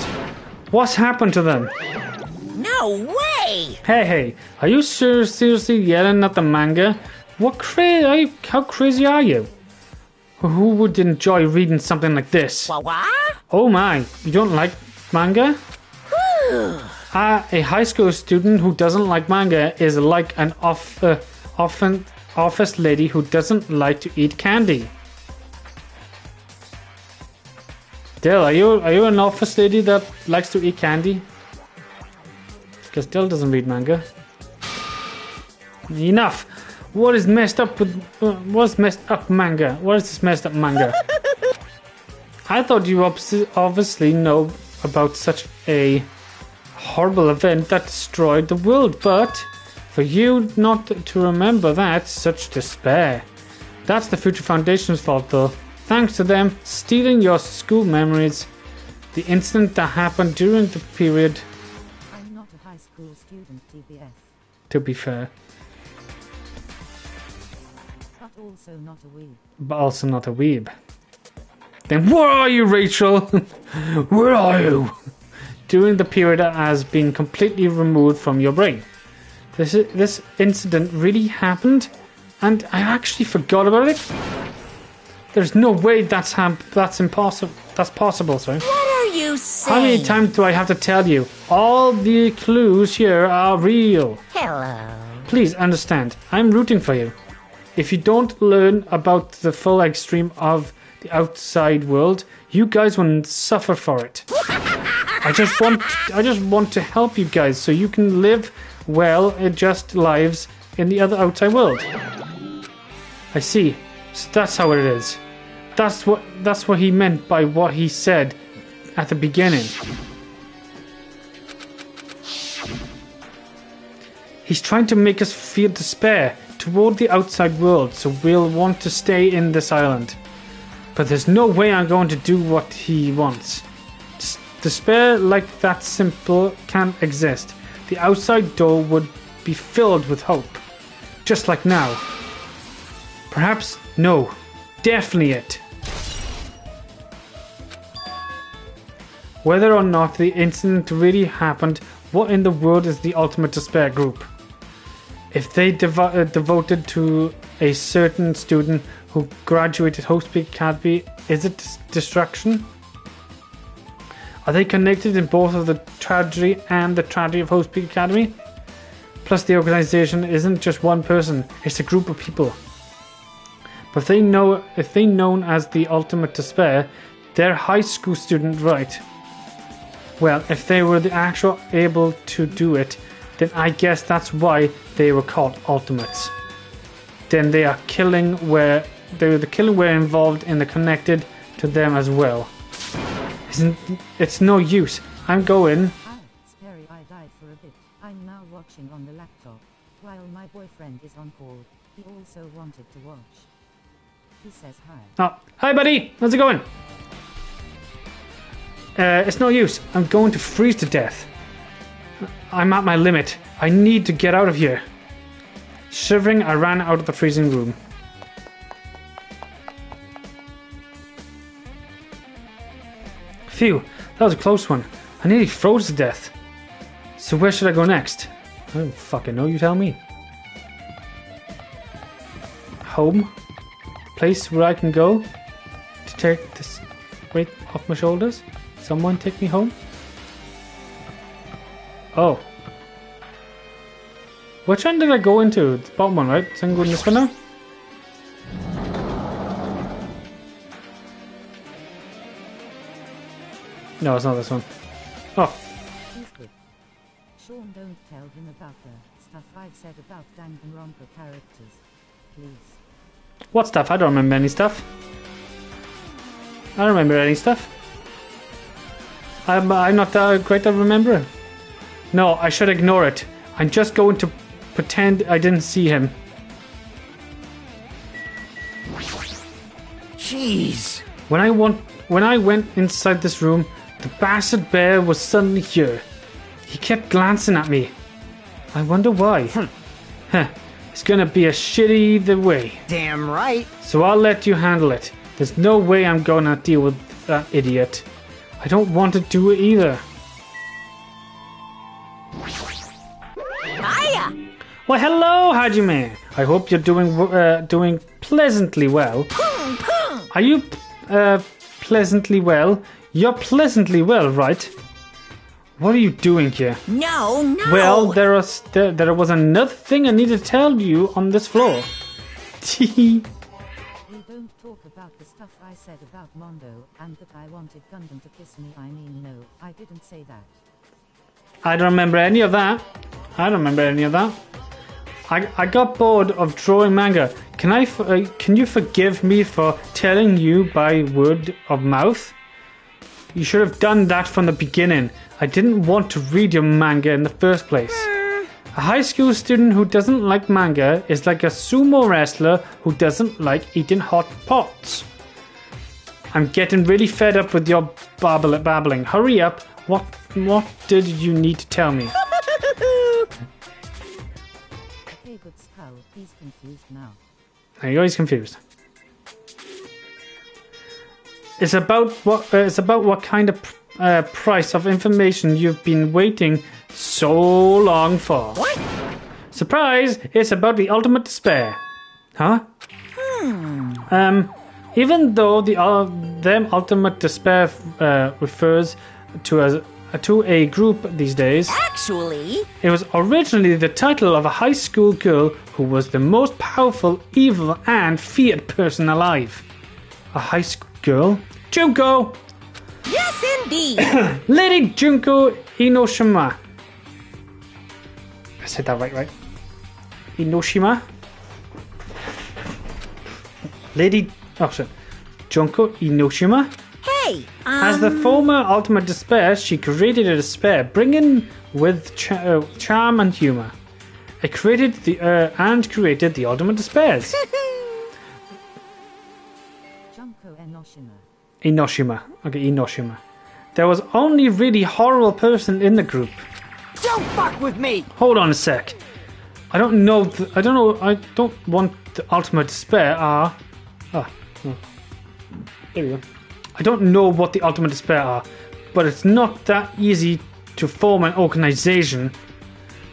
What's happened to them? No way! Hey, are you seriously yelling at the manga? How crazy are you? Who would enjoy reading something like this? What? Oh my, you don't like manga? A high school student who doesn't like manga is like an office lady who doesn't like to eat candy. Dill, are you an office lady that likes to eat candy? Because Dill doesn't read manga. Enough. What is messed up with what's messed up manga? What is this messed up manga? I thought you obviously know about such a horrible event that destroyed the world, but for you not to remember that, such despair. That's the Future Foundation's fault, though. Thanks to them stealing your school memories, the incident that happened during the period. I'm not a high school student, TBF. To be fair. But also not a weeb. But also not a weeb. Then where are you, Rachel? Where are you? During the period that has been completely removed from your brain. This incident really happened, and I actually forgot about it. There's no way that's impossible. That's possible, sorry. What are you saying? How many times do I have to tell you? All the clues here are real. Hello. Please understand, I'm rooting for you. If you don't learn about the full extreme of the outside world, you guys will suffer for it. I just want to help you guys so you can live well, just lives in the other outside world. I see. So that's how it is. That's what he meant by what he said at the beginning. He's trying to make us feel despair toward the outside world, so we'll want to stay in this island. But there's no way I'm going to do what he wants. Despair like that simple can't exist. The outside door would be filled with hope. Just like now. Perhaps, no. Definitely it. Whether or not the incident really happened, what in the world is the Ultimate Despair group? If they devoted to a certain student who graduated Hope's Academy, is it destruction? Are they connected in both of the tragedy and the tragedy of Hope's Academy? Plus, the organization isn't just one person; it's a group of people. But if they known as the Ultimate Despair, they're high school student, right? Well, if they were the actual able to do it, then I guess that's why they were called Ultimates. Then they are the killing were involved in the connected to them as well. It's no use. I'm going. Hi, Sperry, I died for a bit. I'm now watching on the laptop. While my boyfriend is on call, he also wanted to watch. He says hi. Oh, hi buddy, how's it going? It's no use. I'm going to freeze to death. I'm at my limit. I need to get out of here. Shivering, I ran out of the freezing room. Phew, that was a close one. I nearly froze to death. So where should I go next? I don't fucking know, you tell me. Home? Place where I can go to take this weight off my shoulders? Someone take me home? Oh. Which one did I go into? The bottom one, right? So I can go in this one now? No, it's not this one. Oh. He's good. Sean, don't tell him about the stuff I've said about Danganronpa characters. Please. What stuff? I don't remember any stuff. I don't remember any stuff. I'm not that great at remembering. No, I should ignore it. I'm just going to pretend I didn't see him. Jeez. When I went inside this room, the bastard bear was suddenly here. He kept glancing at me. I wonder why. Huh. It's gonna be a shitty either way. Damn right. So I'll let you handle it. There's no way I'm gonna deal with that idiot. I don't want to do it either. Hiya! Well, hello, Hajime. I hope you're doing pleasantly well. Are you pleasantly well? You're pleasantly well, right? What are you doing here? No. Well, there was another thing I need to tell you on this floor. We don't talk about the stuff I said about Mondo, and that I wanted Gundam to kiss me. I mean, no, I didn't say that. I don't remember any of that. I got bored of drawing manga. Can you forgive me for telling you by word of mouth? You should have done that from the beginning. I didn't want to read your manga in the first place. A high school student who doesn't like manga is like a sumo wrestler who doesn't like eating hot pots. I'm getting really fed up with your babbling. Hurry up. What did you need to tell me? Okay, good Skull. He's confused now. There you go, he's confused. It's about what kind of price of information you've been waiting so long for. What? Surprise! It's about the ultimate despair. Huh? Even though them ultimate despair refers to a group these days, Actually, it was originally the title of a high school girl who was the most powerful, evil, and feared person alive. A high school girl? Junko! yes indeed. Lady Junko Inoshima. I said that right? Inoshima? Junko Inoshima? Hey, As the former Ultimate Despair, she created a despair, bringing with charm and humor. It created the Ultimate Despairs. Junko Enoshima. Inoshima. Okay, Inoshima. There was only really horrible person in the group. Don't fuck with me! Hold on a sec. I don't want the Ultimate Despair are... There we go. I don't know what the Ultimate Despair are, but it's not that easy to form an organization.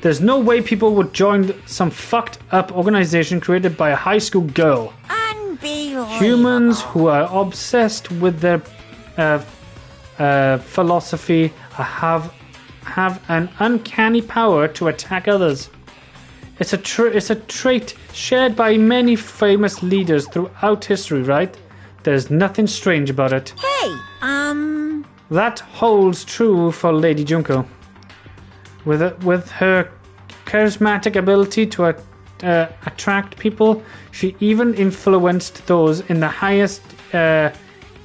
There's no way people would join some fucked up organization created by a high school girl. unbelievable. Humans who are obsessed with their philosophy have an uncanny power to attack others. It's a trait shared by many famous leaders throughout history, right? There's nothing strange about it. Hey, That holds true for Lady Junko. With her charismatic ability to attract people, she even influenced those in the highest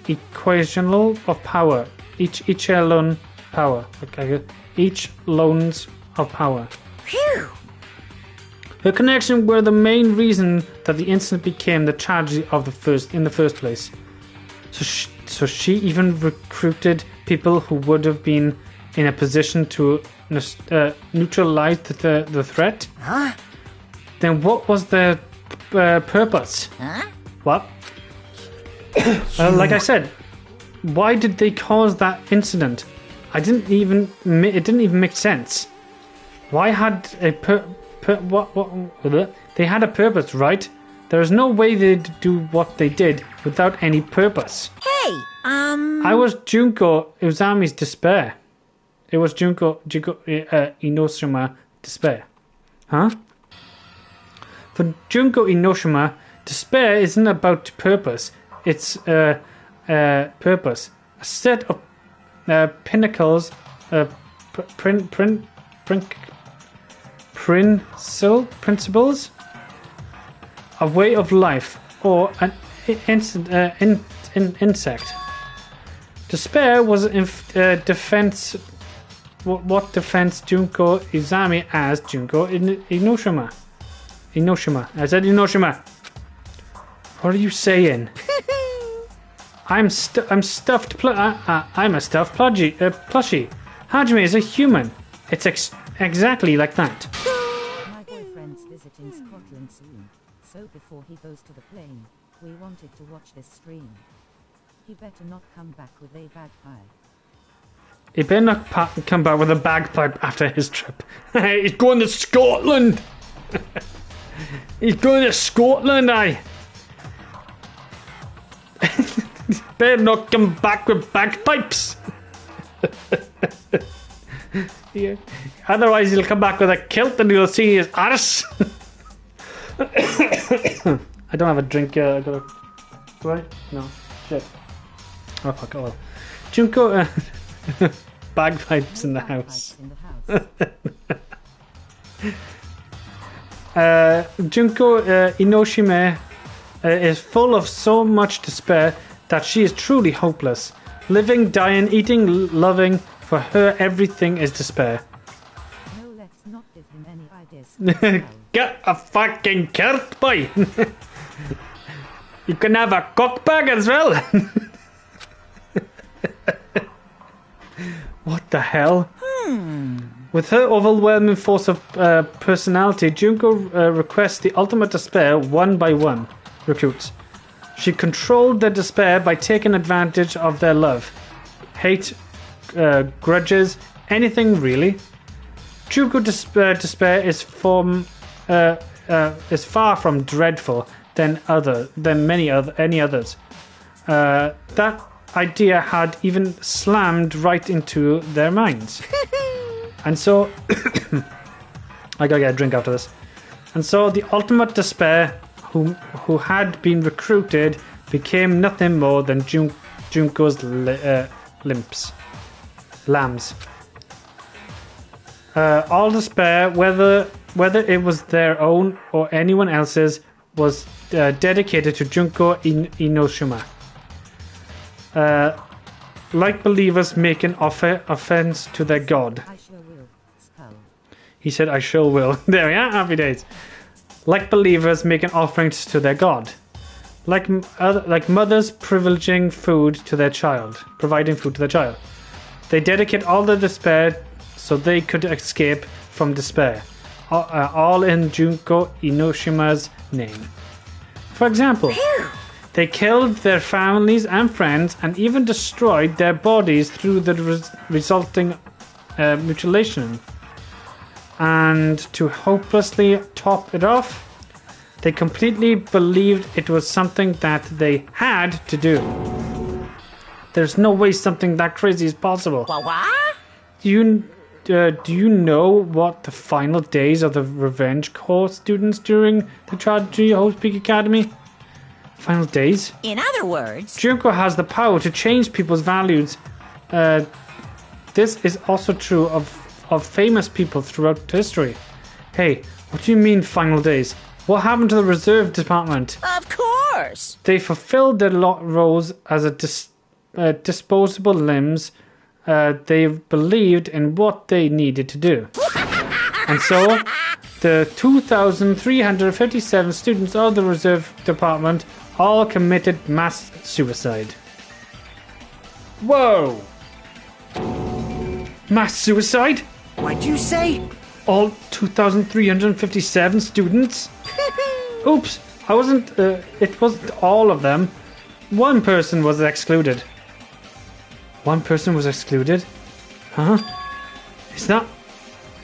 equational of power. Each alone power. Okay, each loans of power. phew. Her connection were the main reason that the incident became the tragedy of in the first place. So she even recruited people who would have been in a position to neutralize the threat. Huh? Then what was their purpose? Huh? What? Like I said, why did they cause that incident? It didn't even make sense. Why had they had a purpose, right? There is no way they'd do what they did without any purpose. Hey, I was Junko Uzami's despair. It was Junko Inoshima despair. Huh? For Junko Inoshima, despair isn't about purpose. It's purpose. A set of pinnacles, principles, a way of life, or an insect. Despair was defense. What defends Junko Izami as Junko Inoshima? Inoshima. I said Inoshima. What are you saying? I'm a stuffed plushie. Hajime is a human. It's exactly like that. My boyfriend's visiting Scotland soon, so before he goes to the plane, we wanted to watch this stream. He better not come back with a bagpipe. He better not come back with a bagpipe after his trip. He's going to Scotland. He's going to Scotland, aye. Better not come back with bagpipes. Yeah. Otherwise, he'll come back with a kilt and you'll see his arse. I don't have a drink. I gotta. Do I? No. Shit. Oh fuck. Oh well. Junko. Bagpipes in the house. Junko Inoshime is full of so much despair that she is truly hopeless. Living, dying, eating, loving, for her everything is despair. No, let's not give him any ideas. Get a fucking kilt, boy! You can have a cock bag as well! What the hell? With her overwhelming force of personality, Junko requests the ultimate despair one by one recruits. She controlled their despair by taking advantage of their love, hate, grudges, anything really. Junko despair is far from dreadful than any others. That idea had even slammed right into their minds. And so I gotta get a drink after this. And so the ultimate despair who had been recruited became nothing more than Junko's lambs. All despair, whether it was their own or anyone else's, was dedicated to Junko Inoshima. Like believers making offense to their god. I sure will. Skull. He said, I sure will. There we are, happy days. Like believers making offerings to their god. Like mothers privileging food to their child. Providing food to their child. They dedicate all their despair so they could escape from despair. All in Junko Inoshima's name. For example, they killed their families and friends and even destroyed their bodies through the resulting mutilation. And to hopelessly top it off, they completely believed it was something that they had to do. There's no way something that crazy is possible. What? Do you know what the final days of the Revenge Corps students during the tragedy of Hope Peak Academy? Final days? In other words, Junko has the power to change people's values. This is also true of famous people throughout history. Hey, what do you mean final days? What happened to the reserve department? of course. They fulfilled their roles as disposable limbs. They believed in what they needed to do. And so, the 2,357 students of the reserve department all committed mass suicide. Whoa! Mass suicide? What'd you say? All 2,357 students? Oops, I wasn't, it wasn't all of them. One person was excluded. One person was excluded? Huh? It's not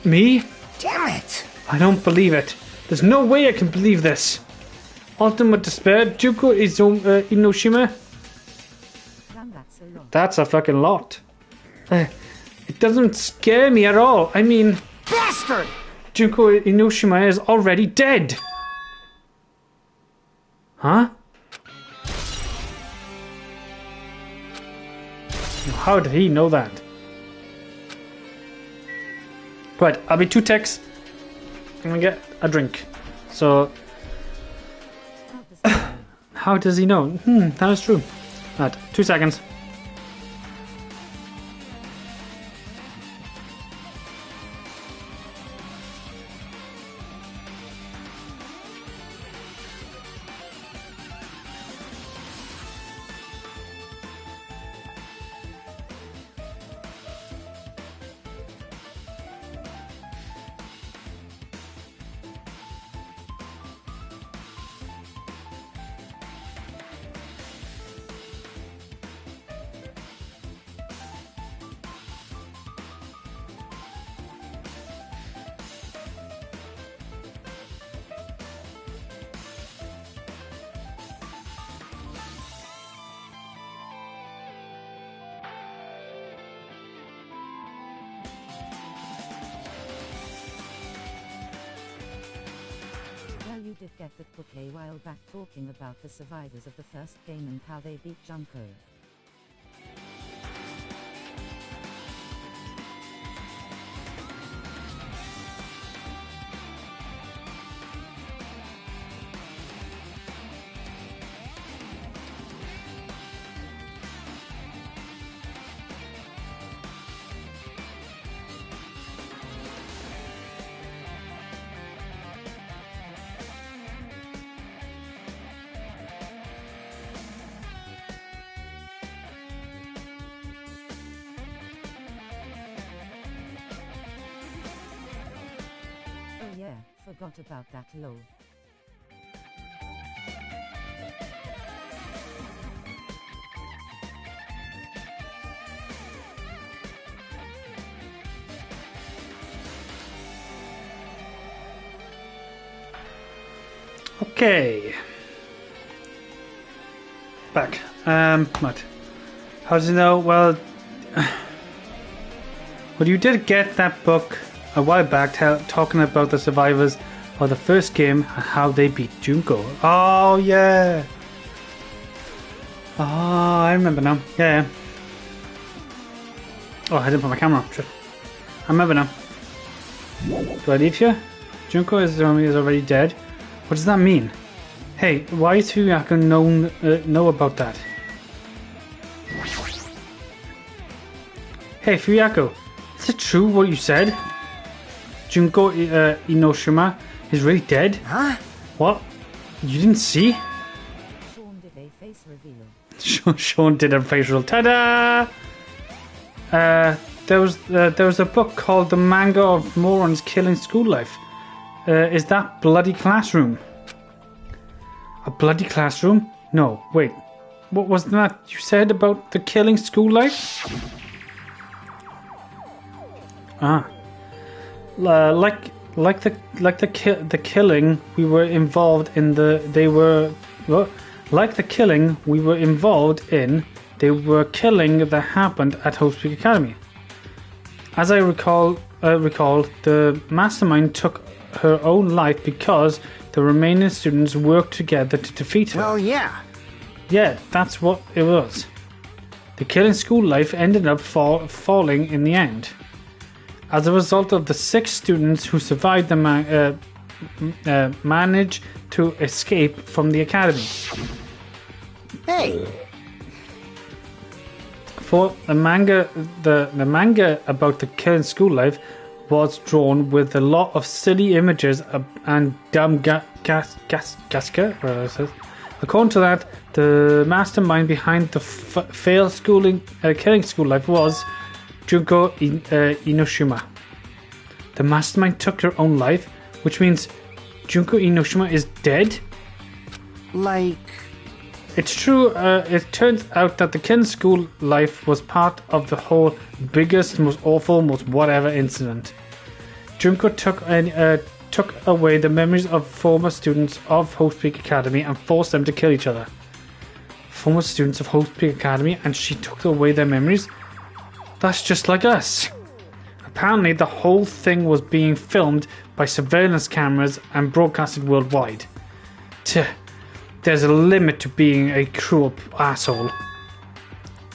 me? Damn it! I don't believe it. There's no way I can believe this. Ultimate despair, Junko Inoshima? Damn, that's a lot. That's a fucking lot. It doesn't scare me at all. I mean, Bastard! Junko Inoshima is already dead. Huh? How did he know that? Right, I'll be 2 ticks. I'm gonna get a drink. So, how does he know? That is true. Right, 2 seconds. did get that book a while back talking about the survivors of the first game and how they beat Junko. Oh yeah, forgot about that lol. Okay. Back. What? How does it know? Well, you did get that book a while back talking about the survivors of the first game and how they beat Junko. Oh, yeah. Oh, I remember now. Yeah. Oh, I didn't put my camera on. Shit. I remember now. Do I leave here? Junko is already dead. What does that mean? Hey, why is Fuyako know about that? Hey, Fuyako, is it true what you said? Junko Inoshima is really dead? Huh? What? You didn't see? Sean did a face reveal. Sean did a facial. Ta-da! There was a book called The Manga of Morons Killing School Life. Is that bloody classroom? A bloody classroom? No, wait. What was that you said about the killing school life? Ah. Like the killing we were involved in they were killing that happened at Hope Peak Academy. As I recall, the mastermind took her own life because the remaining students worked together to defeat her. Well, yeah. Yeah, that's what it was. The killing school life ended up falling in the end. As a result of the 6 students who survived managed to escape from the academy. Hey. For the manga about the killing school life was drawn with a lot of silly images and dumb gaska. According to that, the mastermind behind the failed killing school life was Junko Inoshima. The mastermind took her own life, which means Junko Inoshima is dead? Like... It's true, it turns out that the killing school life was part of the whole biggest, most awful, most whatever incident. Junko took away the memories of former students of Hope Peak Academy and forced them to kill each other. Former students of Hope Peak Academy, and she took away their memories? That's just like us. Apparently the whole thing was being filmed by surveillance cameras and broadcasted worldwide. There's a limit to being a cruel asshole.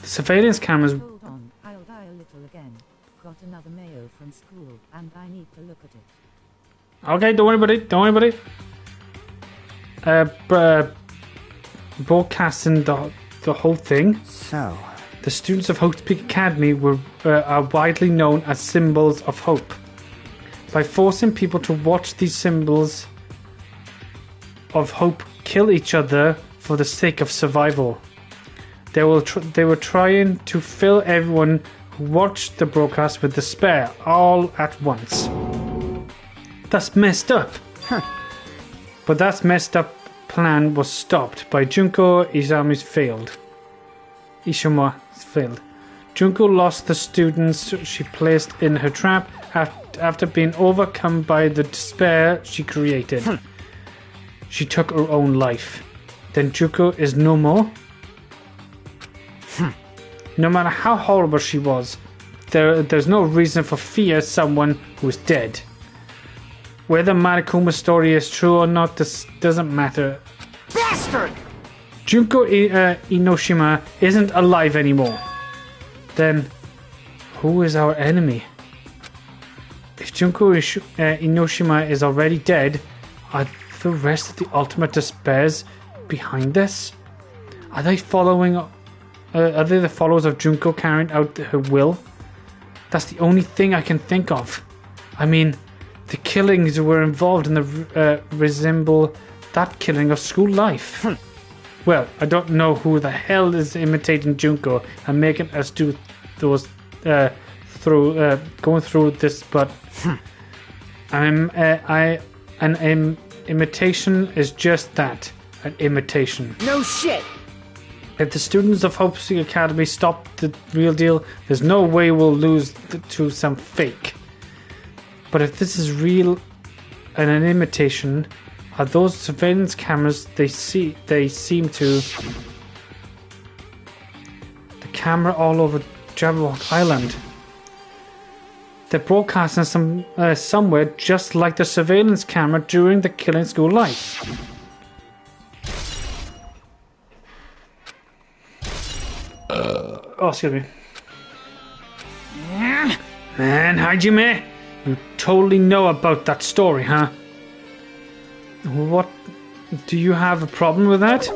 The surveillance cameras... Hold on, I'll die a little again. Got another mayo from school, and I need to look at it. Okay, don't worry about it. Broadcasting the whole thing. So... The students of Hope Peak Academy are widely known as symbols of hope. By forcing people to watch these symbols of hope kill each other for the sake of survival, they were trying to fill everyone who watched the broadcast with despair all at once. That's messed up. Huh. But that messed up plan was stopped by Junko Ishama's failed. Junko lost the students she placed in her trap after being overcome by the despair she created. She took her own life. Then Junko is no more? No matter how horrible she was, there's no reason for fear someone who is dead. Whether Marakuma's story is true or not, this doesn't matter. Bastard! Junko Inoshima isn't alive anymore. Then, who is our enemy? If Junko Inoshima is already dead, are the rest of the Ultimate Despairs behind this? Are they following? Are they the followers of Junko carrying out her will? That's the only thing I can think of. I mean, the killings were involved in the resemble that killing of school life. Well, I don't know who the hell is imitating Junko and making us do those going through this, but an imitation is just that, an imitation. No shit! If the students of Hope City Academy stop the real deal, there's no way we'll lose to some fake. But if this is real and an imitation, are those surveillance cameras they seem to... The camera all over Jabberwock Island. They're broadcasting somewhere just like the surveillance camera during the Killing School life. Oh, excuse me. Man, Hajime, you totally know about that story, huh? What? Do you have a problem with that?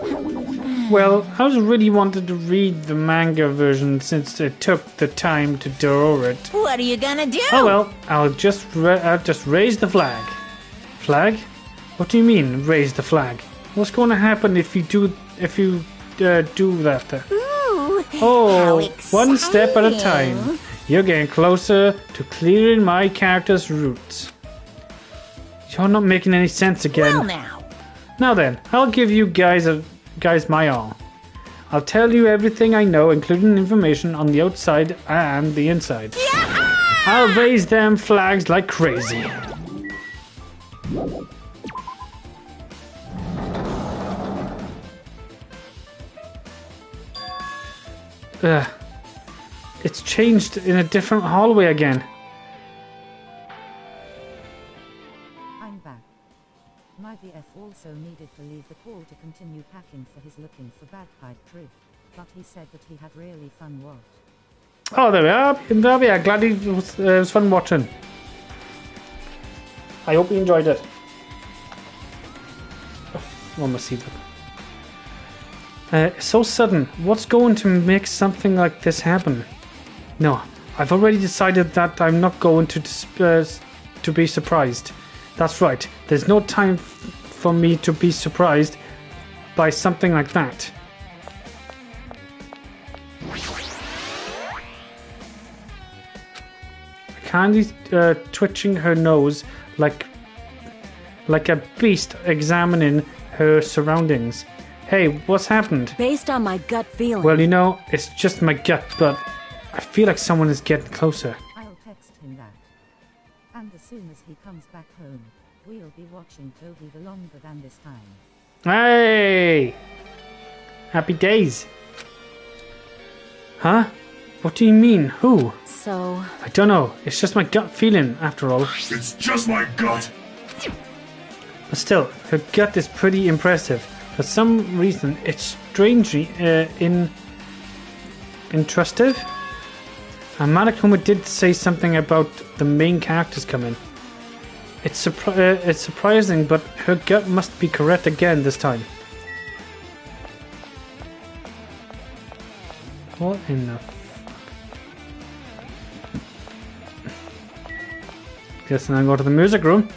Well, I was really wanted to read the manga version since it took the time to draw it. What are you gonna do? Oh well, I'll just raise the flag. Flag? What do you mean, raise the flag? What's going to happen if you do that? Ooh, Oh, how one step at a exciting. time. You're getting closer to clearing my character's roots. You're not making any sense again. Well now. Now then, I'll give you guys my all. I'll tell you everything I know, including information on the outside and the inside. I'll raise them flags like crazy. It's changed in a different hallway again. I'm back. My BF also needed to leave the call to continue packing for his looking for bagpipe trip, but he said that he had really fun watch. Oh, there we are. There we are. Glad it was fun watching. I hope you enjoyed it. One more seed. So sudden. What's going to make something like this happen? No, I've already decided that I'm not going to be surprised. That's right. There's no time for me to be surprised by something like that. Candy's twitching her nose like a beast examining her surroundings. Hey, what's happened? Based on my gut feeling. Well, you know, it's just my gut, but I feel like someone is getting closer. I'll text him that. And as soon as he comes back home, we'll be watching Toby the longer than this time. Hey! Happy days. Huh? What do you mean? Who? So, I don't know. It's just my gut feeling, after all. It's just my gut. But still, her gut is pretty impressive. For some reason, it's strangely intrusive. And Marakuma did say something about the main characters coming. It's surprising, but her gut must be correct again this time. What in the... Guess now go to the music room.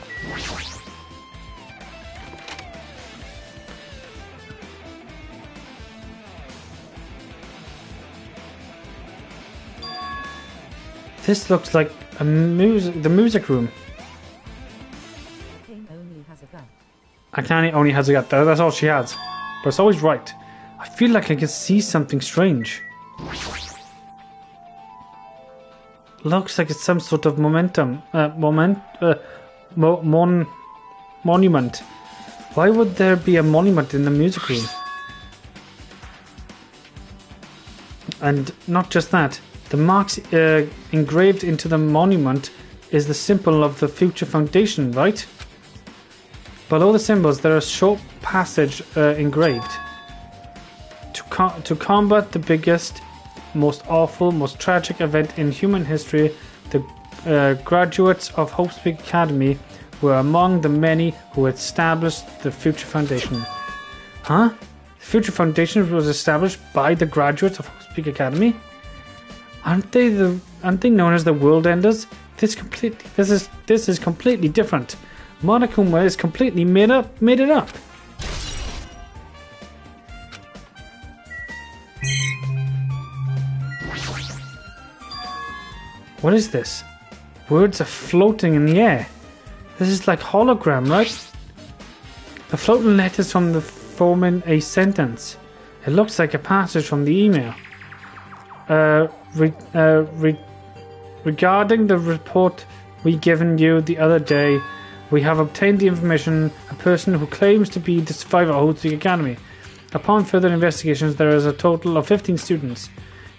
This looks like the music room. Kane only has a gut. Akane only has a gut. That's all she has. But it's always right. I feel like I can see something strange. Looks like it's some sort of monument. Why would there be a monument in the music room? And not just that. The marks engraved into the monument is the symbol of the Future Foundation, right? Below the symbols, there is a short passage engraved. To combat the biggest, most awful, most tragic event in human history, the graduates of Hope Speak Academy were among the many who established the Future Foundation. Huh? The Future Foundation was established by the graduates of Hope Speak Academy? Aren't they known as the World Enders? This is completely different. Monokuma is completely made it up. What is this? Words are floating in the air. This is like hologram, right? The floating letters from the forming a sentence. It looks like a passage from the email. Regarding the report we given you the other day, we have obtained the information a person who claims to be the survivor of Hope Speak Academy. Upon further investigations, there is a total of 15 students.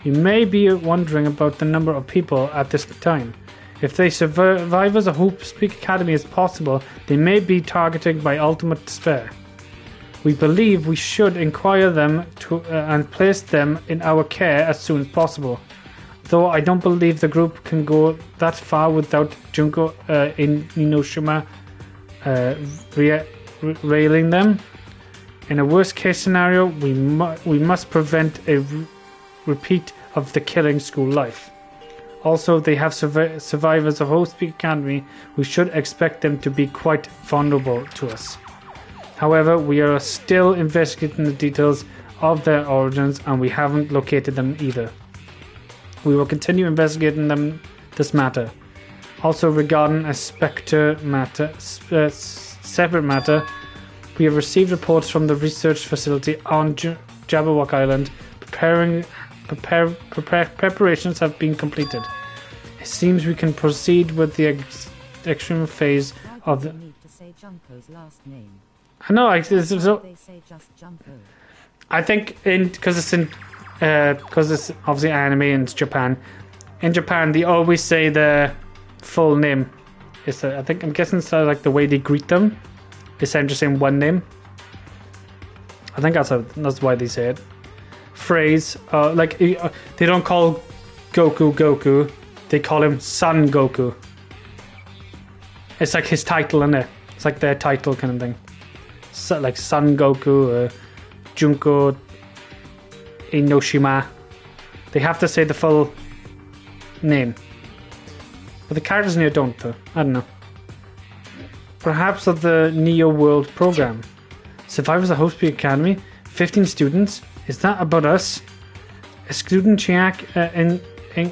You may be wondering about the number of people at this time. If they survivors of Hope Speak Academy is possible, they may be targeted by ultimate despair. We believe we should inquire them and place them in our care as soon as possible. Though I don't believe the group can go that far without Junko in Inoshima railing them. In a worst case scenario, we must prevent a repeat of the killing school life. Also, they have survivors of Hope Speak Academy. We should expect them to be quite vulnerable to us. However, we are still investigating the details of their origins and we haven't located them either. We will continue investigating this matter. Also, regarding a separate matter, we have received reports from the research facility on Jabberwock Island. Preparations have been completed. It seems we can proceed with the extreme phase of the. Why do you need to say Junko's last name? I know. Why don't they say just Junko? I think because it's obviously anime in Japan. In Japan, they always say the full name. I'm guessing it's like the way they greet them. Instead of just saying one name. I think that's why they say it. Phrase, they don't call Goku. They call him Son Goku. It's like his title, isn't it? It's like their title kind of thing. So, like Son Goku, Junko Inoshima. They have to say the full name. But the characters in here don't, though. I don't know. Perhaps of the Neo World program. Survivors of Hope Speak Academy. 15 students. Is that about us? Excluding Chiaki,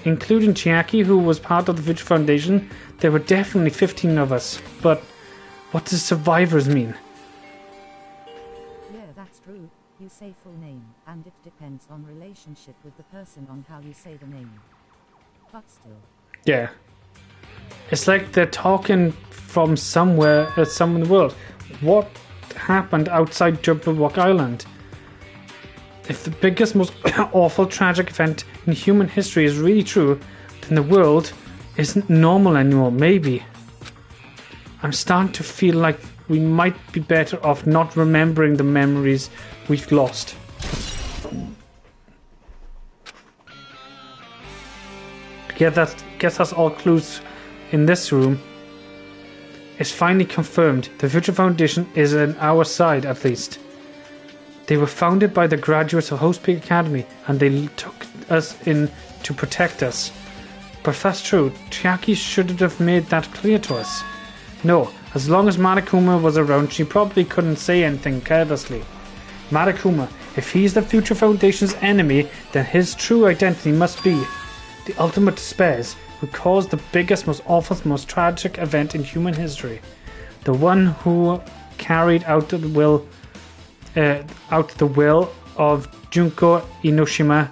including Chiaki, who was part of the Future Foundation, there were definitely 15 of us. But what does survivors mean? Yeah, that's true. You say full name, and it depends on relationship with the person on how you say the name. But still. Yeah. It's like they're talking from somewhere in the world. What happened outside Jabberwock Island? If the biggest, most awful, tragic event in human history is really true, then the world isn't normal anymore, maybe. I'm starting to feel like we might be better off not remembering the memories we've lost. Guess that's all clues in this room. It's finally confirmed. The Future Foundation is on our side, at least. They were founded by the graduates of Hope Speak Academy, and they took us in to protect us. But if that's true, Chiaki shouldn't have made that clear to us. No, as long as Monokuma was around, she probably couldn't say anything carelessly. Monokuma, if he's the Future Foundation's enemy, then his true identity must be the ultimate despairs who caused the biggest, most awful, most tragic event in human history. The one who carried out the will of Junko Inoshima,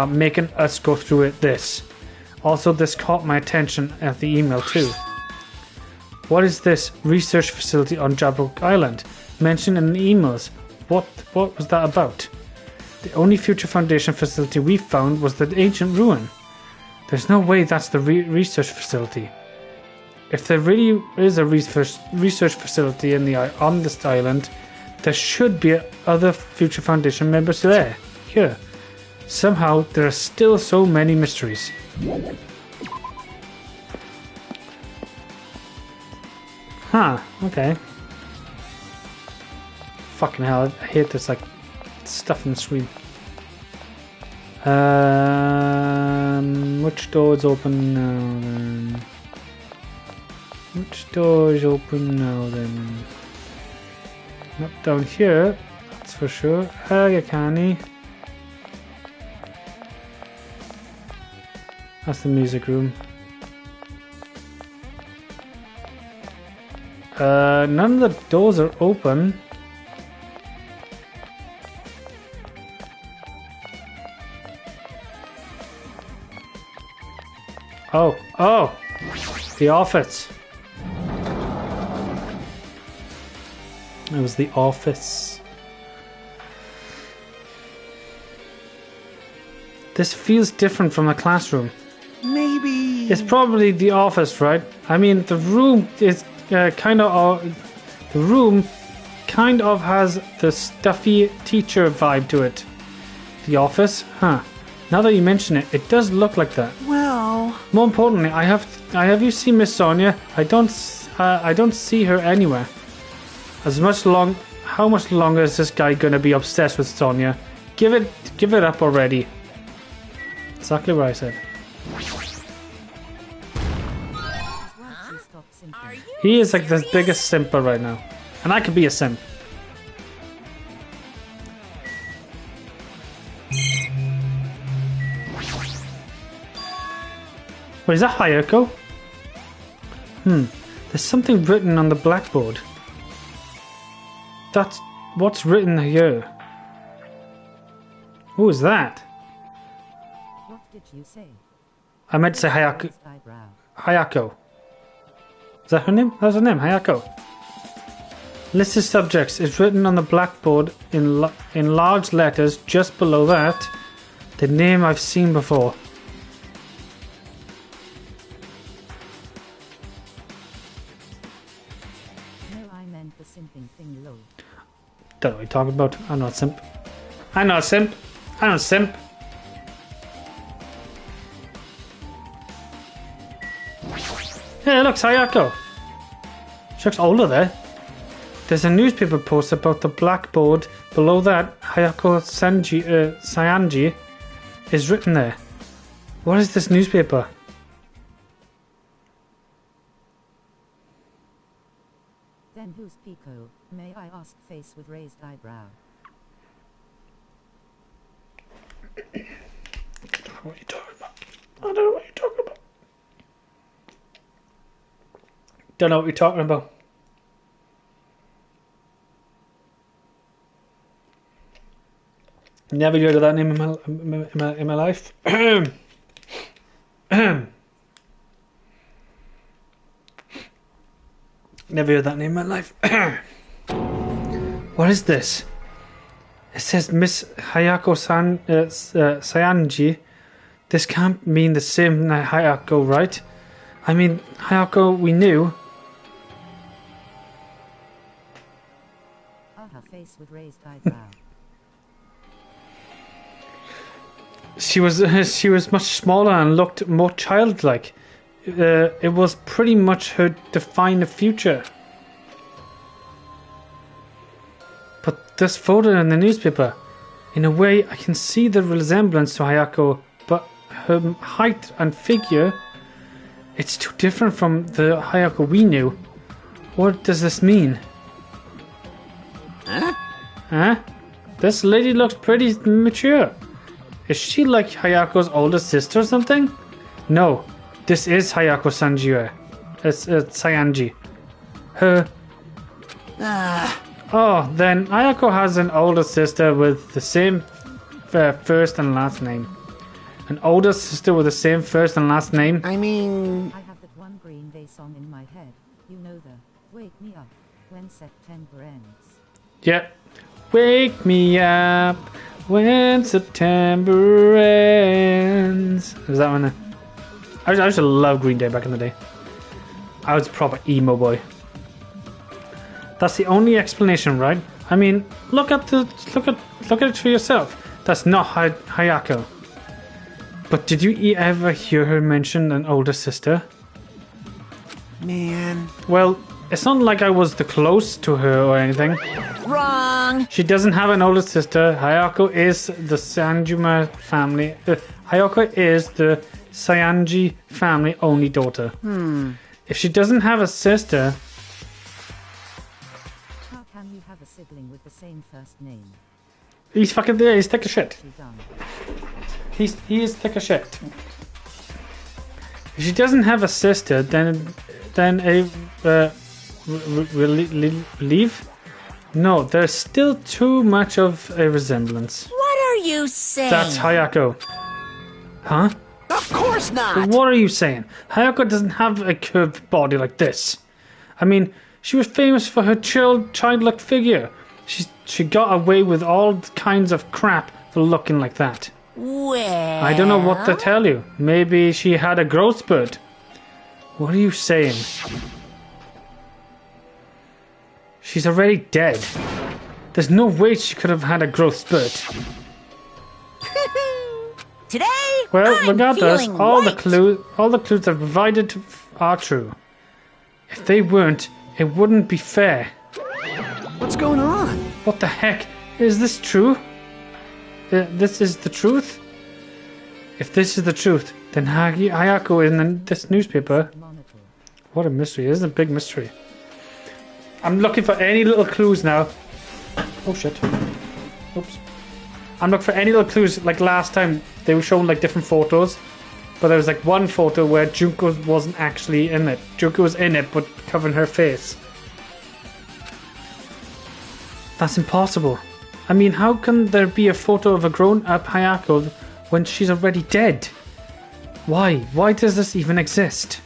making us go through this. Also, this caught my attention at the email too. What is this research facility on Jabberwock Island? Mentioned in the emails. What was that about? The only Future Foundation facility we found was the ancient ruin. There's no way that's the research facility. if there really is a research facility on this island, there should be other Future Foundation members there. Here. Somehow, there are still so many mysteries. Huh, okay. Fucking hell, I hate this, like, stuff on the screen. Which door is open now then? Which door is open now then? Not down here, that's for sure. You canny. That's the music room. None of the doors are open. Oh, the office. It was the office. This feels different from the classroom. Maybe. It's probably the office, right? I mean, the room is kind of has the stuffy teacher vibe to it. The office, huh? Now that you mention it, it does look like that. Well. More importantly, I have you seen Miss Sonia? I don't see her anywhere. How much longer is this guy gonna be obsessed with Sonia? Give it up already. Exactly what I said. He is like the biggest simper right now. And I could be a simp. Wait, is that Hayako? There's something written on the blackboard. That's what's written here. Who is that? What did you say? I meant to say Hayako. Raised eyebrow. Hayako. Is that her name? That's her name, Hayako. List of subjects is written on the blackboard in large letters just below that. The name I've seen before. No, I meant the simping thing low. Don't know what you're talking about. I'm not a simp. I'm not a simp. I'm not a simp. Hey, look, Sayako. She looks older there. There's a newspaper post about the blackboard. Below that, Hayako Sayanji is written there. What is this newspaper? Then who's Pico? May I ask? Face with raised eyebrow. What are you talking about? I don't know what you're talking about. Don't know what you're talking about. Never heard of that name in my life. Never heard that name in my life. What is this? It says Miss Hayako Sayanji. This can't mean the same Hayako, right? I mean, Hayako we knew. Her face with raised eyebrow. She was much smaller and looked more childlike. It was pretty much her define the future. But this photo in the newspaper, in a way I can see the resemblance to Hayako, but her height and figure, it's too different from the Hayako we knew. What does this mean? Huh? This lady looks pretty mature. Is she like Hayako's older sister or something? No, this is Hayako Sanji. Sayanji. Her. Oh, then Hayako has an older sister with the same first and last name. An older sister with the same first and last name? I mean... I have that one Green Day song in my head. You know the Wake Me Up When September Ends. Yep. Wake me up when September ends. Is that one? I used to love Green Day back in the day. I was a proper emo boy. That's the only explanation, right? I mean, look at it for yourself. That's not Hayako. But did you ever hear her mention an older sister? Man. Well, it's not like I was the close to her or anything. Wrong. She doesn't have an older sister. Hayako is the Sanjima family. Hayako is the Sayanji family only daughter. If she doesn't have a sister, How can you have a sibling with the same first name? he's fucking there. He's thick as shit. She done. He is thick as shit. If she doesn't have a sister, then leave. No, there's still too much of a resemblance. What are you saying? That's Hayako. Huh? Of course not. What are you saying? Hayako doesn't have a curved body like this. I mean, she was famous for her childlike figure. She got away with all kinds of crap for looking like that. Well... I don't know what to tell you. Maybe she had a growth spurt. What are you saying? She's already dead. There's no way she could have had a growth spurt. Today, Well, I'm regardless, feeling all the white. clues I've provided are true. If they weren't, it wouldn't be fair. What's going on? What the heck? Is this true? This is the truth? If this is the truth, then Hayako in this newspaper. Monitor. What a mystery. This is a big mystery. I'm looking for any little clues now. Oh shit. Oops. I'm looking for any little clues. Like last time, they were showing like different photos. But there was like one photo where Junko wasn't actually in it. Junko was in it, but covering her face. That's impossible. I mean, how can there be a photo of a grown-up Hayako when she's already dead? Why? Why does this even exist?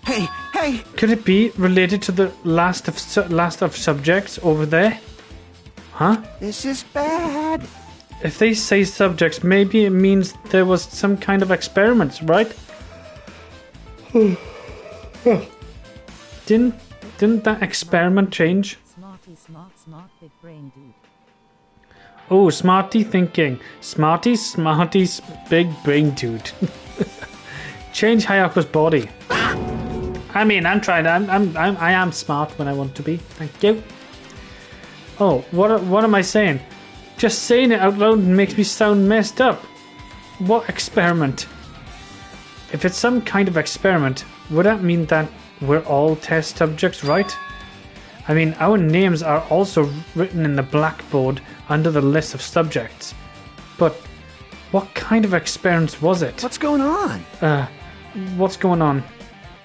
Hey. Could it be related to the last of subjects over there? Huh? This is bad. If they say subjects, maybe it means there was some kind of experiment, right? Didn't that experiment change? Smarty, smart, big brain dude. Oh, smarty thinking. Smarty, big brain dude. Change Hayako's body. I mean, I'm trying. I am smart when I want to be. Thank you. Oh, what am I saying? Just saying it out loud makes me sound messed up. What experiment? If it's some kind of experiment, would that mean that we're all test subjects, right? I mean, our names are also written in the blackboard under the list of subjects. But what kind of experiment was it? What's going on? What's going on?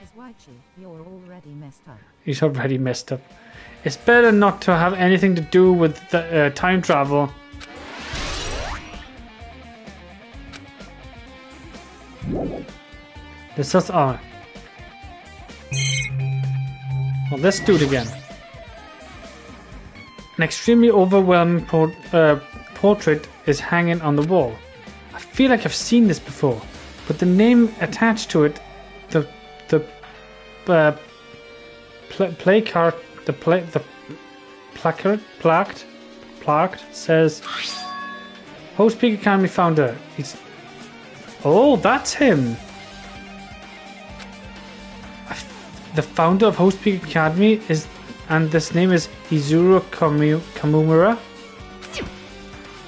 Is Waichi, you're already messed up. He's already messed up. It's better not to have anything to do with the, time travel. This is well, let's do it again. An extremely overwhelming portrait is hanging on the wall. I feel like I've seen this before, but the name attached to it, the placard says Host Peak Academy founder. Oh, that's him. The founder of Host Peak Academy is, and this name is Izuru Kamumura.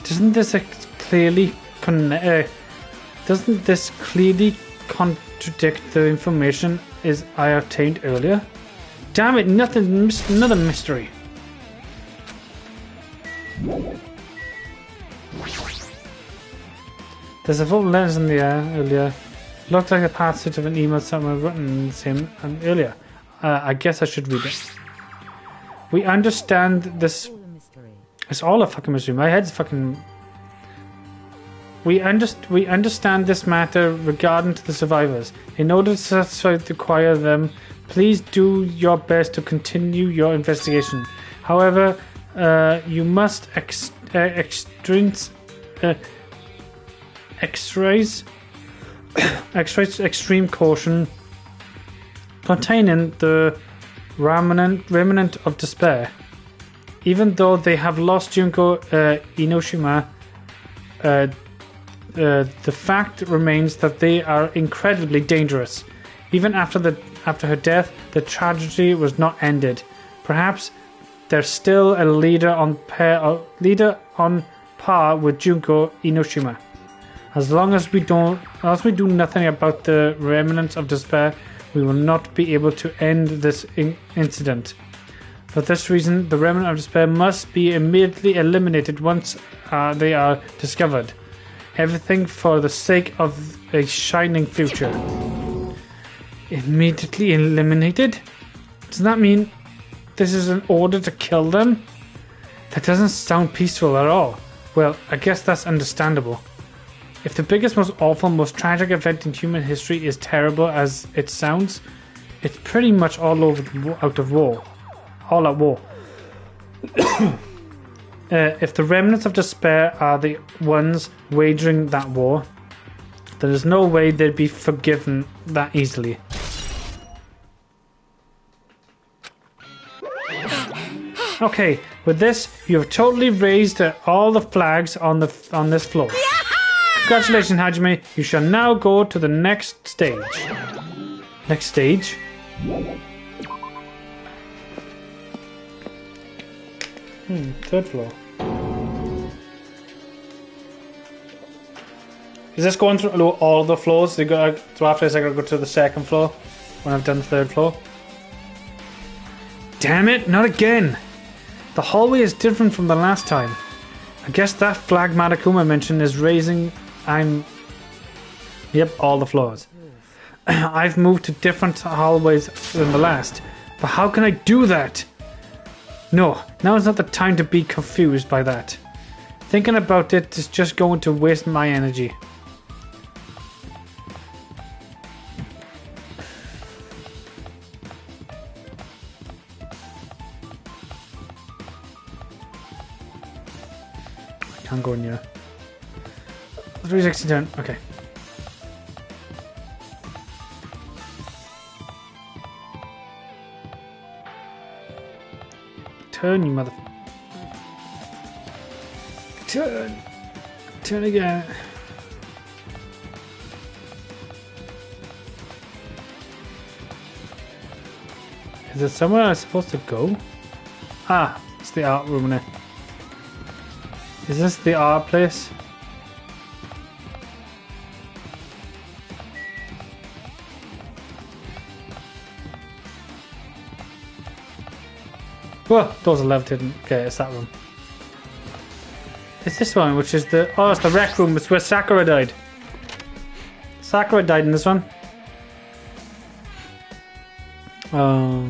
Doesn't this clearly contradict the information I obtained earlier? Damn it! Another mystery. There's a couple letters in the air earlier. Looked like a passage of an email someone written to him earlier. I guess I should read it. We understand this. All a mystery. It's all a fucking mystery. My head's fucking. We understand this matter regarding to the survivors. In order to satisfy the require them, please do your best to continue your investigation. However, you must exercise extreme caution. containing the remnant of despair. Even though they have lost Junko Inoshima, the fact remains that they are incredibly dangerous. Even after her death, the tragedy was not ended. Perhaps there's still a leader on par with Junko Inoshima. As long as we do nothing about the remnants of despair, we will not be able to end this incident. For this reason, the remnant of despair must be immediately eliminated once they are discovered. Everything for the sake of a shining future. Immediately eliminated? Does that mean this is an order to kill them? That doesn't sound peaceful at all. Well, I guess that's understandable. If the biggest, most awful, most tragic event in human history is terrible as it sounds, it's pretty much all out of war. All at war. If the remnants of despair are the ones waging that war, there is no way they'd be forgiven that easily. Okay, with this, you have totally raised all the flags on this floor. Congratulations, Hajime. You shall now go to the next stage. Next stage? Third floor. Is this going through all the floors? So after this I gotta go to the second floor when I've done the third floor? Damn it, not again! The hallway is different from the last time. I guess that flag Matakuma mentioned is raising... Yep, all the floors. I've moved to different hallways than the last. But how can I do that? No, now is not the time to be confused by that. Thinking about it is just going to waste my energy. I can't go in here. 360 turn, okay. Turn, you mother... Turn! Turn again. Is there somewhere I'm supposed to go? Ah, it's the art room now. Is this the art place? Whoa, doors are levitated. Okay, it's that room. It's this one, which is the... Oh, it's the rec room. It's where Sakura died. Sakura died in this one. Why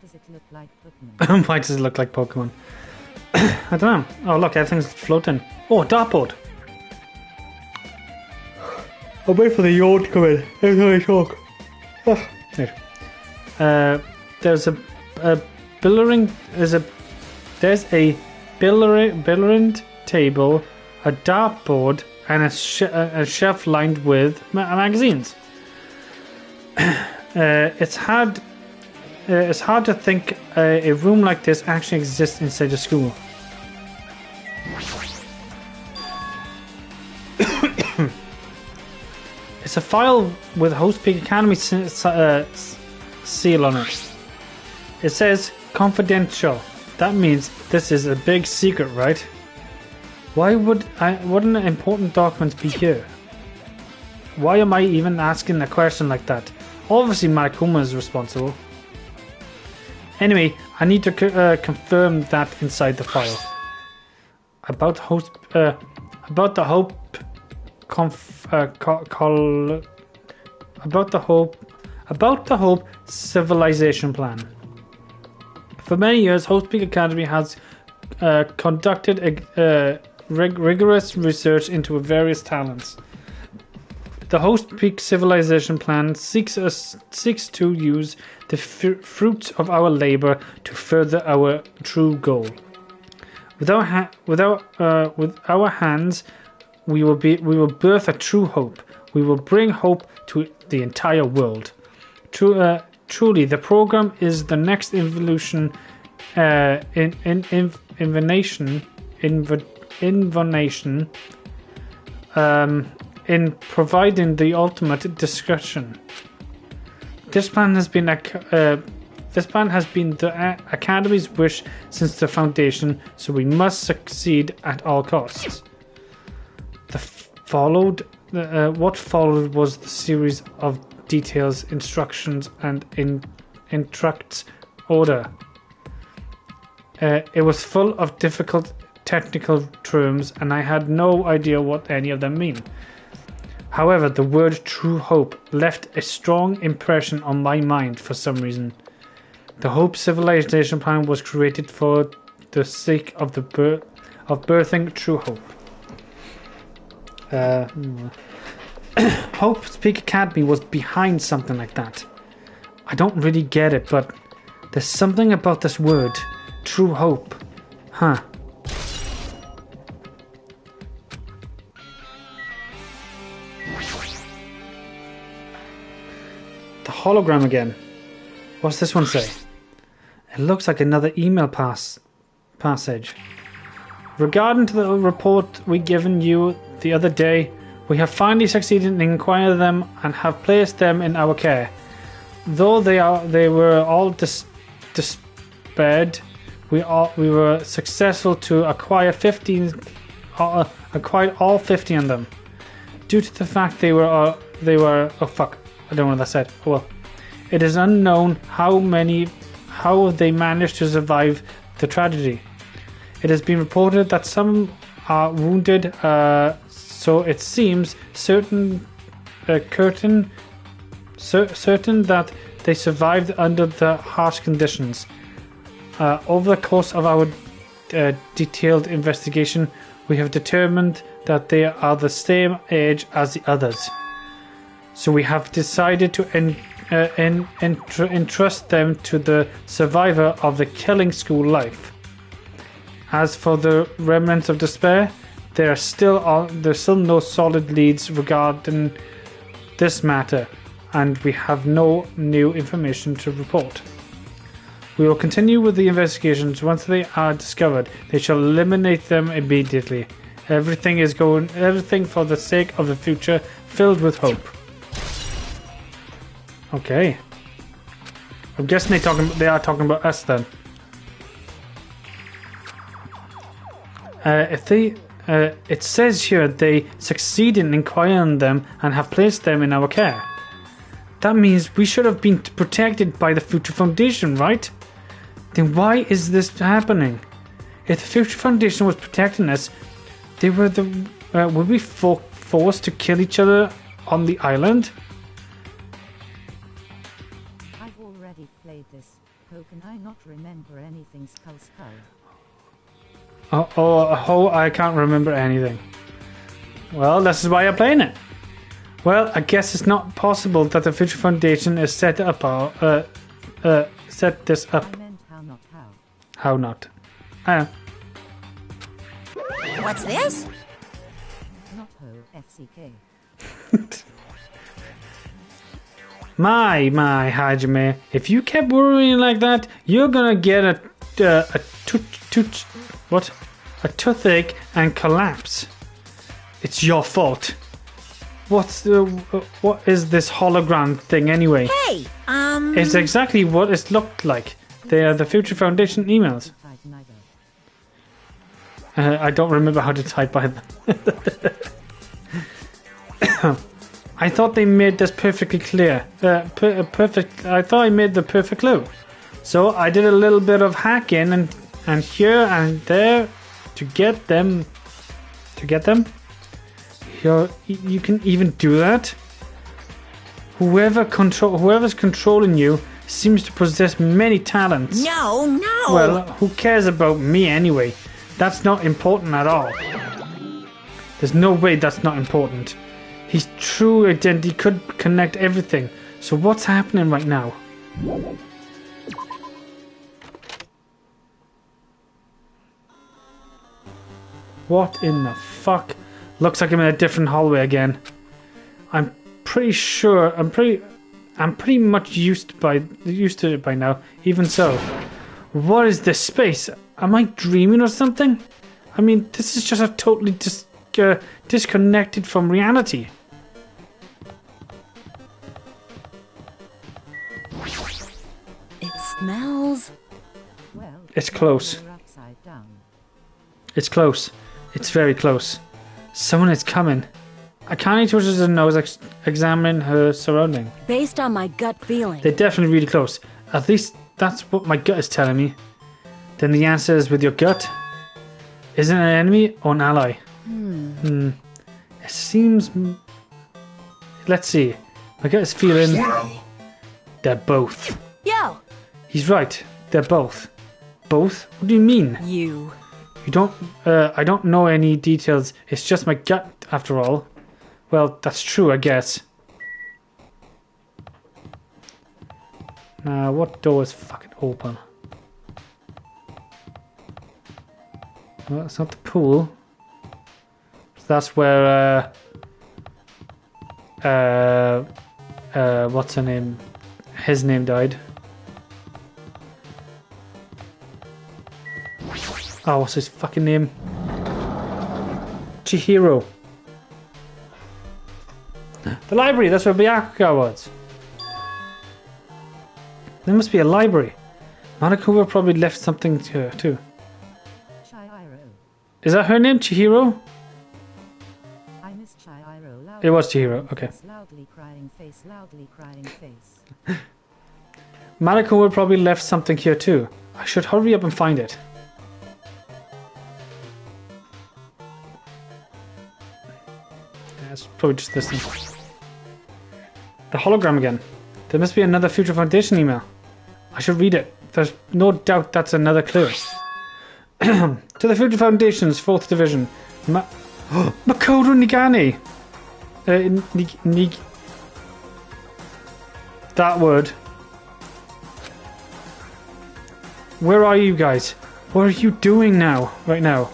does it look like Pokemon? Why does it look like Pokemon? I don't know. Oh, look, everything's floating. Oh, dartboard. I'll wait for the yawn to come in. Every time I talk. Oh, there. There's a billiard table, a dartboard, and a shelf lined with magazines. It's hard to think a room like this actually exists inside a school. It's a file with Host Peak Academy seal on it. It says confidential. That means this is a big secret, right? Why wouldn't important documents be here? Why am I even asking a question like that? Obviously Matakuma is responsible. Anyway, I need to confirm that inside the file. About the Hope civilization plan. For many years, Host Peak Academy has conducted rigorous research into various talents. The Host Peak civilization plan seeks to use the fruits of our labor to further our true goal. With our hands, we will birth a true hope, We will bring hope to the entire world. Truly, the program is the next involution, innovation, in providing the ultimate discussion. This plan has been the Academy's wish since the foundation, so we must succeed at all costs. What followed was the series of details, instructions, and instructs order. It was full of difficult technical terms, and I had no idea what any of them mean. However, the word true hope left a strong impression on my mind for some reason. The Hope Civilization Plan was created for the sake of birthing true hope. Hope Speak Academy was behind something like that. I don't really get it, but there's something about this word, true hope. Huh. The hologram again. What's this one say? It looks like another email passage. Regarding to the report we given you the other day, we have finally succeeded in inquiring them and have placed them in our care. Though they were all despaired, we were successful to acquire acquired all 50 of them. Due to the fact they were oh fuck, I don't know what that said. Well, it is unknown how they managed to survive the tragedy. It has been reported that some are wounded, so it seems certain that they survived under the harsh conditions. Over the course of our detailed investigation, we have determined that they are the same age as the others. So we have decided to entrust them to the survivor of the killing school life. As for the remnants of despair, there's still no solid leads regarding this matter, and we have no new information to report. We will continue with the investigations. Once they are discovered, they shall eliminate them immediately. Everything for the sake of the future, filled with hope. Okay. I'm guessing they are talking about us then. It says here they succeeded in acquiring them and have placed them in our care. That means we should have been protected by the Future Foundation, right? Then why is this happening? If the Future Foundation was protecting us, they were would we forced to kill each other on the island? I've already played this. How can I not remember anything? Skull. Oh, I can't remember anything. Well, this is why I'm playing it. Well, I guess it's not possible that the Future Foundation is set this up. I meant how, not how. How not? What's this? Not ho, FCK. My, Hajime, if you kept worrying like that, you're gonna get a toothache and collapse. It's your fault. What is this hologram thing anyway? Hey, It's exactly what it looked like. They are the Future Foundation emails. Type neither. I don't remember how to type by them. I thought they made this perfectly clear. Perfect. I thought I made the perfect clue. So I did a little bit of hacking and here and there to get them. You can even do that. Whoever's controlling you seems to possess many talents. no. Well, who cares about me anyway? That's not important at all. There's no way that's not important. His true identity could connect everything. So what's happening right now? What in the fuck? Looks like I'm in a different hallway again. I'm pretty sure. I'm pretty much used to it by now. Even so, what is this space? Am I dreaming or something? I mean, this is just a totally disconnected from reality. It smells. Well, It's close. you're upside down. It's close. It's very close. Someone is coming. Akane twitches her nose, examining her surrounding. Based on my gut feeling. They're definitely really close. At least that's what my gut is telling me. Then the answer is with your gut. Is it an enemy or an ally? It seems... Let's see. My gut is feeling... They're both. Yo! He's right. They're both. Both? What do you mean? You. You don't... I don't know any details. It's just my gut, after all. Well, that's true, I guess. Now, what door is fucking open? Well, it's not the pool. That's where, what's her name? His name died. Oh, what's his fucking name? Chihiro. The library, that's where Byakuya was. There must be a library. Monokuma probably left something to her, too. Chihiro. Is that her name, Chihiro? I miss Chihiro loudly. It was Chihiro, okay. Loudly crying face, loudly crying face. Monokuma probably left something here, too. I should hurry up and find it. Yeah, it's probably just this thing. The hologram again. There must be another Future Foundation email. I should read it. There's no doubt that's another clue. To the Future Foundation's 4th Division. Makoto Nigane! That word. Where are you guys? What are you doing now? Right now?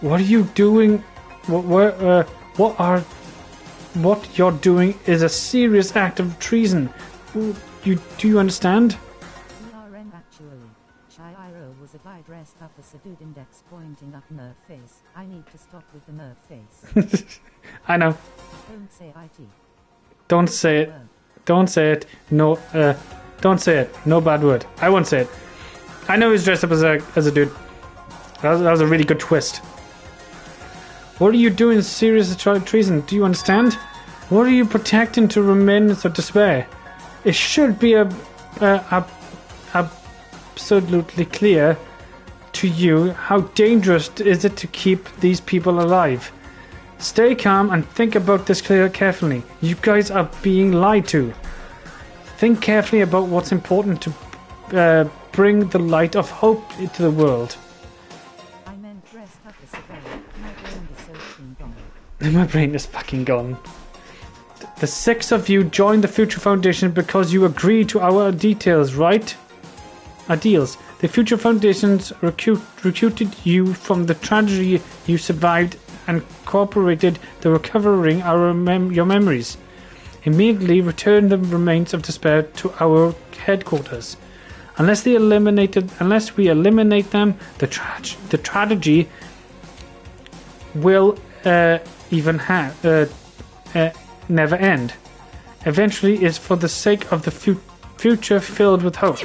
What are you doing? What you're doing is a serious act of treason. Do you understand? ERN actually. Chihiro was a guy dressed up as a dude index pointing up nerd face. I need to stop with the nerd face. I know. Don't say IT. Don't say it. Don't say it. No. Don't say it. No bad word. I won't say it. I know he's dressed up as a dude. That was a really good twist. What are you doing? Serious treason? Do you understand? What are you protecting to remnants of despair? It should be absolutely clear to you how dangerous is it to keep these people alive. Stay calm and think about this carefully. You guys are being lied to. Think carefully about what's important to bring the light of hope into the world. I meant dressed up as a guy. My brain is so fucking gone. My brain is fucking gone. The 6 of you joined the Future Foundation because you agreed to our details, right? Our deals. The Future Foundations recruited you from the tragedy you survived and cooperated the recovering your memories. Immediately return the remains of despair to our headquarters. Unless we eliminate them, the tragedy will never end. Eventually, it's for the sake of the future filled with hope.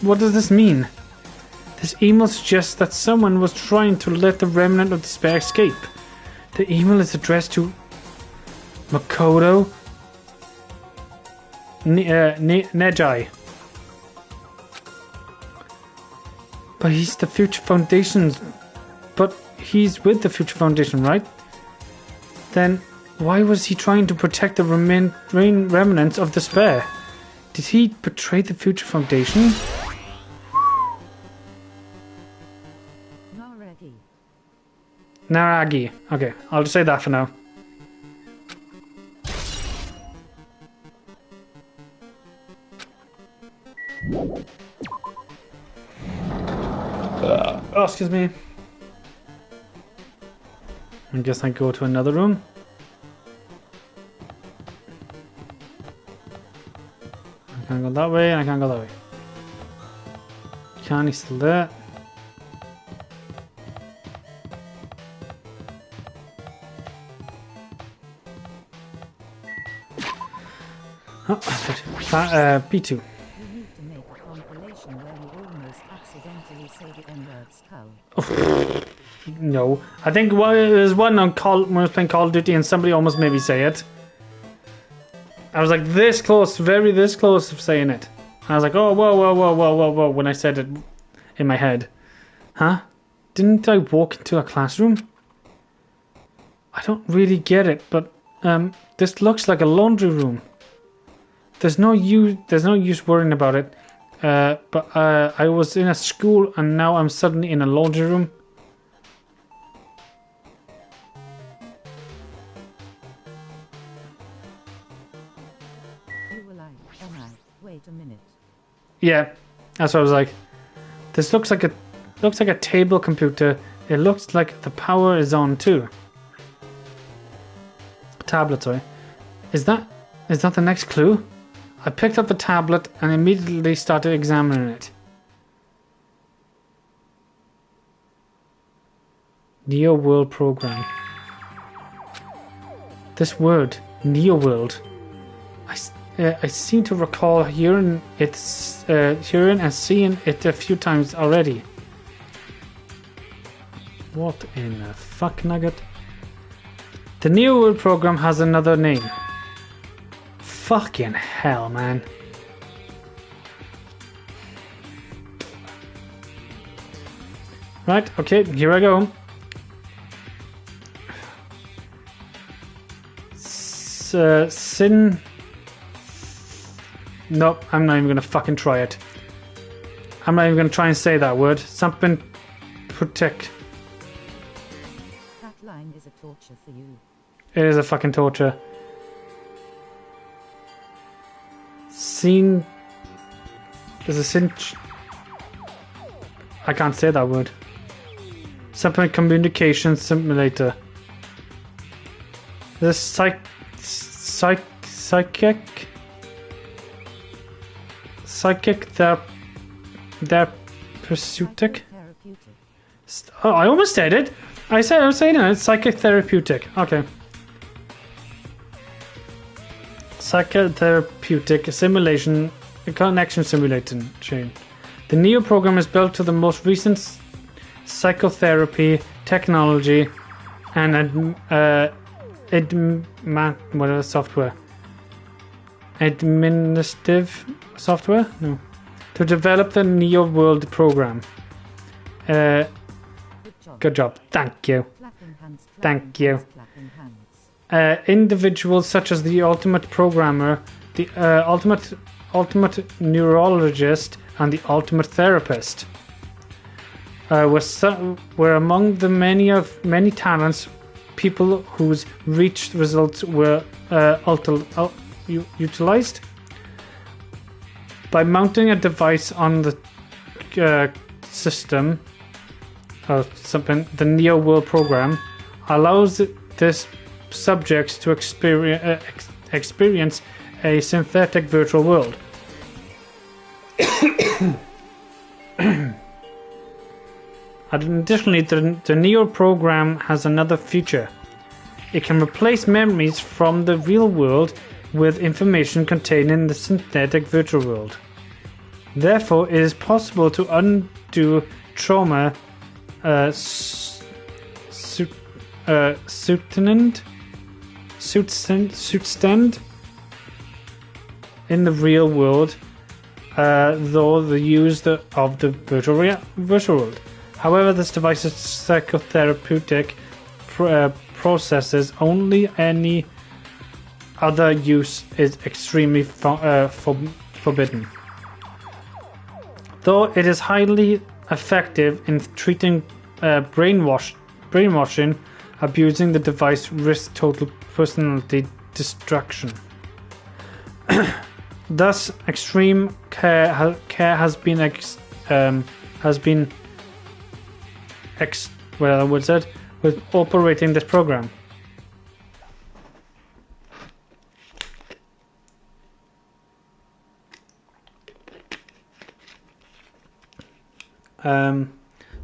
What does this mean? This email suggests that someone was trying to let the remnant of despair escape. The email is addressed to Makoto Nejai. But he's the Future Foundation. But he's with the Future Foundation, right? Then why was he trying to protect the remnants of despair? Did he betray the Future Foundation? Naragi. Naragi. Okay, I'll just say that for now. Oh, excuse me. I guess I go to another room. can't go that way, and I can't go that way. He's still there. Oh, that's it. P2. You need to make a compilation where you almost accidentally say the N-word skull. No. I think there's one on when I was playing Call of Duty and somebody almost made me say it. I was like this close, this close of saying it. And I was like, oh, whoa, when I said it in my head. Huh? Didn't I walk into a classroom? I don't really get it, but this looks like a laundry room. There's no use worrying about it. But I was in a school and now I'm suddenly in a laundry room. You were like, oh my, wait a minute. Yeah, that's what I was like. This looks like a table computer. It looks like the power is on too. Tablet, sorry. Is that the next clue? I picked up the tablet and immediately started examining it. Neo World Program. This word, Neo World. I seem to recall hearing and seeing it a few times already. What in the fuck nugget? The Neo World Program has another name. Fucking hell, man. Right, okay, here I go. Nope, I'm not even gonna fucking try it. I'm not even gonna try and say that word. Something protect. That line is a torture for you. It is a fucking torture. Scene. There's a scene. I can't say that word. Something communication simulator. The psychic therapeutic. Oh, I almost said it. I was saying it. It's psychotherapeutic. Okay. Psychotherapeutic simulation, connection simulation chain. The NEO program is built to the most recent psychotherapy technology and whatever software. Administrative software? No. To develop the NEO World program. Good job. Thank you. Thank you. Individuals such as the ultimate programmer, the ultimate neurologist, and the ultimate therapist were among the many talents people whose reached results were utilized. By mounting a device on the system or something, the Neo World program allows this subjects to experience a synthetic virtual world. Additionally, the Neo program has another feature. It can replace memories from the real world with information contained in the synthetic virtual world. Therefore, it is possible to undo trauma sustained in the real world, though the use of the virtual world. However, this device's psychotherapeutic processes only any other use is extremely forbidden. Though it is highly effective in treating brainwashing, abusing the device risks total personality destruction. Thus, extreme care has been with operating this program.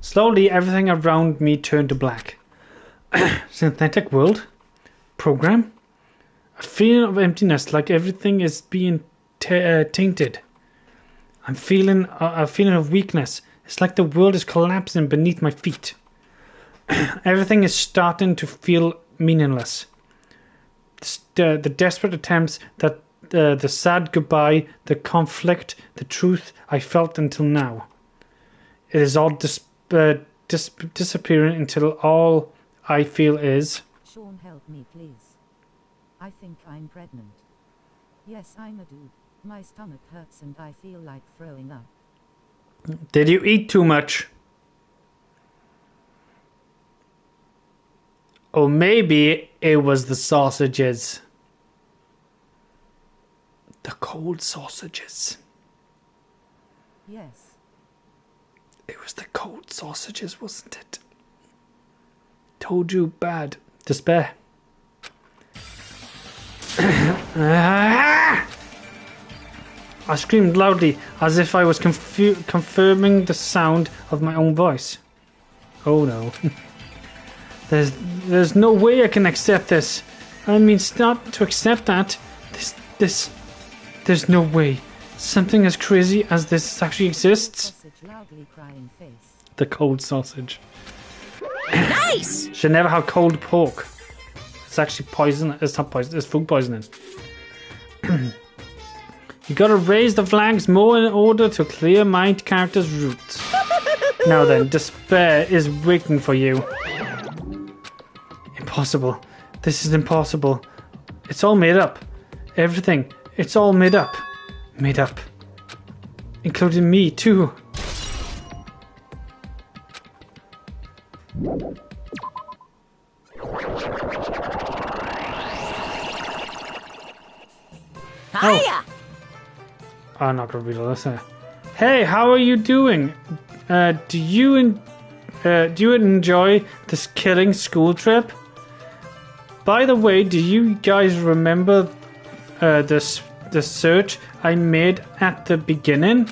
Slowly, everything around me turned to black. Synthetic world? Program? A feeling of emptiness, like everything is being tainted. I'm feeling a feeling of weakness. It's like the world is collapsing beneath my feet. Everything is starting to feel meaningless. The desperate attempts, the sad goodbye, the conflict, the truth I felt until now. It is all disappearing until all I feel is... Sean, help me, please. I think I'm pregnant. Yes, I'm a dude. My stomach hurts and I feel like throwing up. Did you eat too much? Or maybe it was the sausages. The cold sausages. Yes. It was the cold sausages, wasn't it? Told you bad. Despair. I screamed loudly, as if I was confirming the sound of my own voice. Oh no. There's no way I can accept this. I mean, start to accept that. There's no way. Something as crazy as this actually exists. Sausage loudly crying face. The cold sausage. Nice! Should never have cold pork. It's actually poison. It's not poison. It's food poisoning. You gotta raise the flags more in order to clear my character's roots. Now then, despair is waiting for you. Impossible. This is impossible. It's all made up. Everything. It's all made up. Made up. Including me, too. Hiya! I'm not gonna read all this. Hey, how are you doing? Do you enjoy this killing school trip? By the way, do you guys remember the search I made at the beginning?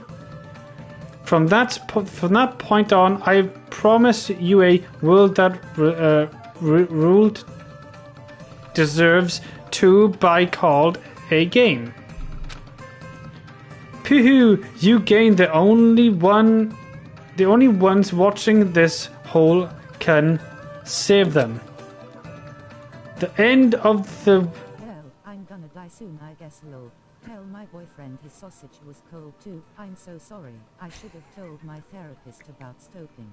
From that point on, I promise you a world that ruled deserves to be called a game. Pooh! You gained the only ones watching this whole can save them. The end of the... Well, I'm gonna die soon, I guess. Lol. Tell my boyfriend his sausage was cold too. I'm so sorry. I should have told my therapist about stoking.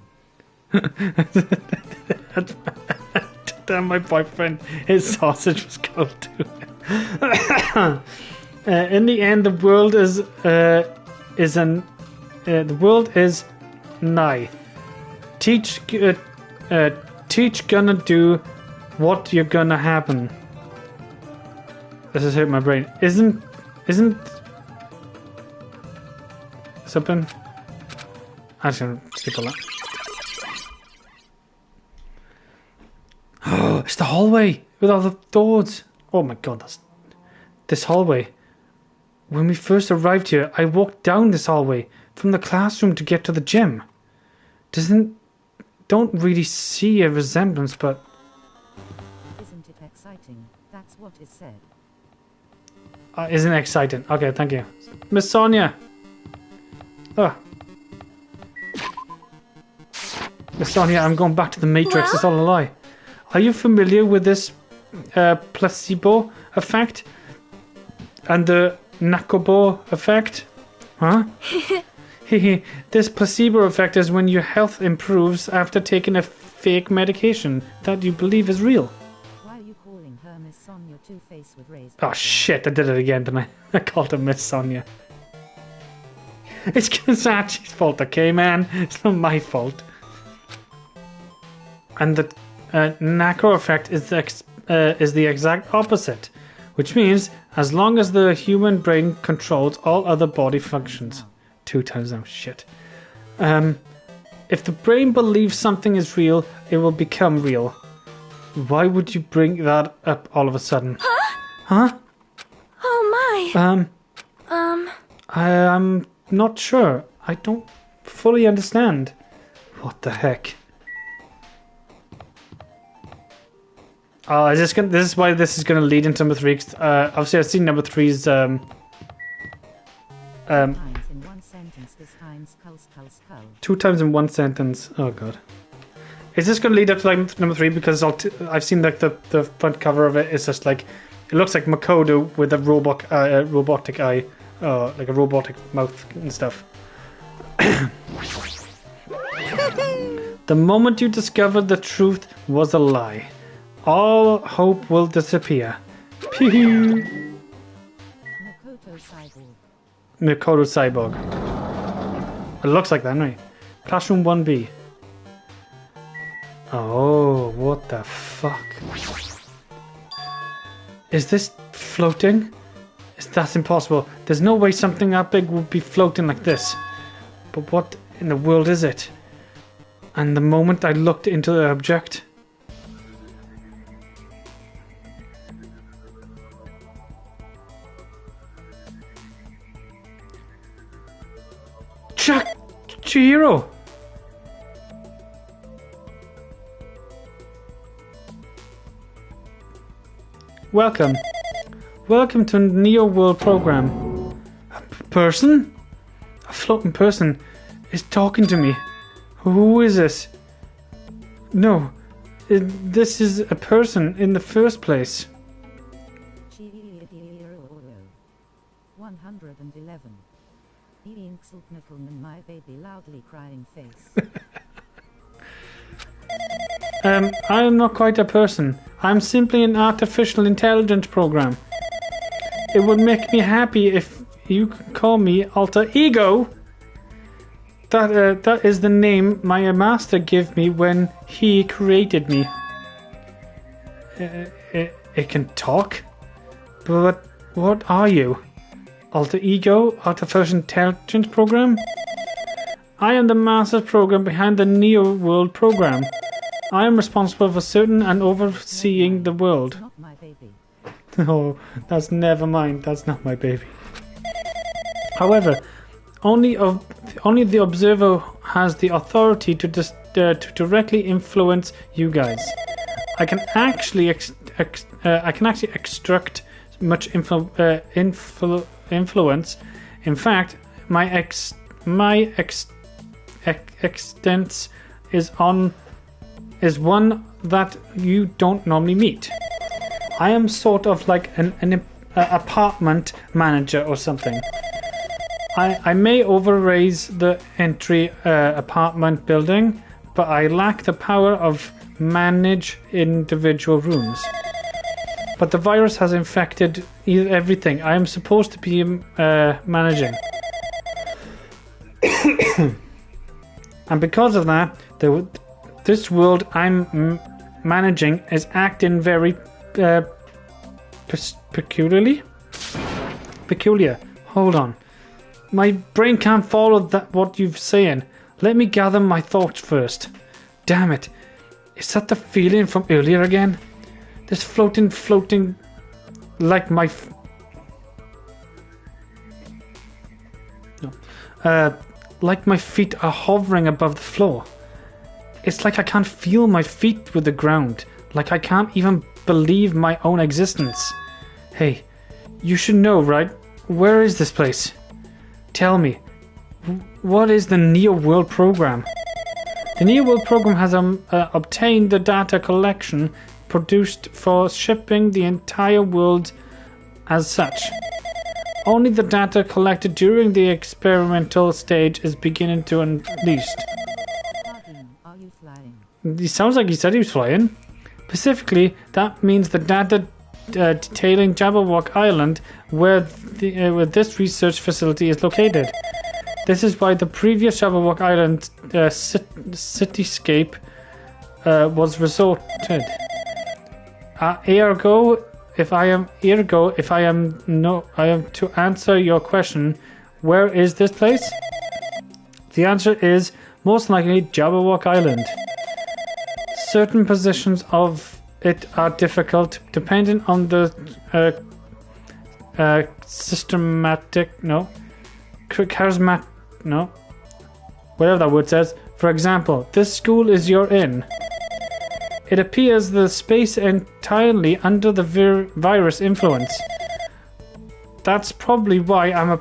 Tell my boyfriend his sausage was cold too. In the end, the world is nigh. Teach gonna do what you're gonna happen. This has hurt my brain. Isn't something? I'm just gonna skip all that. Oh, it's the hallway with all the doors. Oh my god, that's this hallway. When we first arrived here, I walked down this hallway from the classroom to get to the gym. Don't really see a resemblance, but... Isn't it exciting? That's what is said. Isn't it exciting? Okay, thank you. Miss Sonia! Oh. Miss Sonia, I'm going back to the Matrix, it's all a lie. Are you familiar with this placebo effect? And the Nakobo effect? Huh? This placebo effect is when your health improves after taking a fake medication that you believe is real. Why are you calling her Miss Sonia Two-Face with raised... Oh shit, I did it again, didn't I? I called her Miss Sonia. It's Archie's fault, okay, man? It's not my fault. And the Nako effect is the exact opposite, which means as long as the human brain controls all other body functions. 2 times now, shit. If the brain believes something is real, it will become real. Why would you bring that up all of a sudden? Huh? Oh my. I'm not sure. I don't fully understand. What the heck? Oh, is this gonna? This is why this is gonna lead into number 3. Obviously, I've seen number 3's. Times in one sentence this times skull. 2 times in 1 sentence. Oh god. Is this gonna lead up to like number 3? Because I've seen like the front cover of it. It's just like it looks like Makoto with a robotic eye, like a robotic mouth and stuff. The moment you discover the truth was a lie, all hope will disappear. Pew. Makoto Cyborg. It looks like that, right? Classroom 1B. Oh, what the fuck? Is this floating? That's impossible. There's no way something that big would be floating like this. But what in the world is it? And the moment I looked into the object... Chihiro! Welcome. Welcome to Neo World Program. A person? A floating person is talking to me. Who is this? No, this is a person in the first place. 111. My baby loudly crying face. I am not quite a person. I'm simply an artificial intelligence program. It would make me happy if you could call me Alter Ego. That is the name my master gave me when he created me. It can talk? But what are you? Alter Ego? Artificial Intelligence Program? I am the master program behind the Neo World Program. I am responsible for certain and overseeing the world. Not my baby. Oh, that's never mind. That's not my baby. However, only the observer has the authority to directly influence you guys. I can actually extract much influence. In fact, my extent is one that you don't normally meet. I am sort of like an apartment manager or something. I may overraise the entry apartment building, but I lack the power of manage individual rooms. But the virus has infected everything I am supposed to be managing. And because of that, this world I'm managing is acting very peculiar. Hold on. My brain can't follow what you're saying. Let me gather my thoughts first. Damn it. Is that the feeling from earlier again? This floating like my like my feet are hovering above the floor. It's like I can't feel my feet with the ground. Like I can't even believe my own existence. Hey, you should know, right? Where is this place? Tell me. What is the Neo World Program? The Neo World Program has obtained the data collection produced for shipping the entire world as such. Only the data collected during the experimental stage is beginning to unleashed. Are you flying? It sounds like he said he was flying. Specifically, that means the data detailing Jabberwock Island, where this research facility is located. This is why the previous Jabberwock Island cityscape was resorted. Ergo, if I am to answer your question, where is this place? The answer is most likely Jabberwock Island. Certain positions of it are difficult, depending on the charismatic, whatever that word says, For example, this school is your inn. It appears the space entirely under the virus influence. That's probably why I'm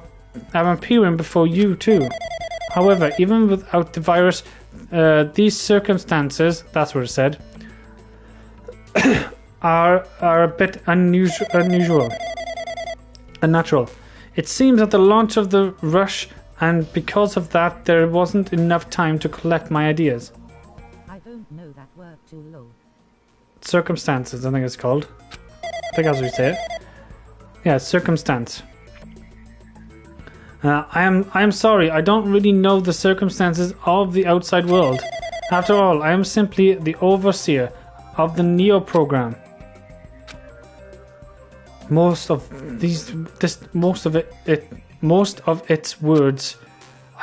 appearing before you too. However, even without the virus, these circumstances, that's what it said, are a bit unusual. Unnatural. It seems that the launch of the rush, and because of that, there wasn't enough time to collect my ideas. I don't know that word too low. Circumstances, I think it's called. I think that's what you say it. Yeah, circumstance. I am sorry, I don't really know the circumstances of the outside world. After all, I am simply the overseer of the Neo program. Most of its words,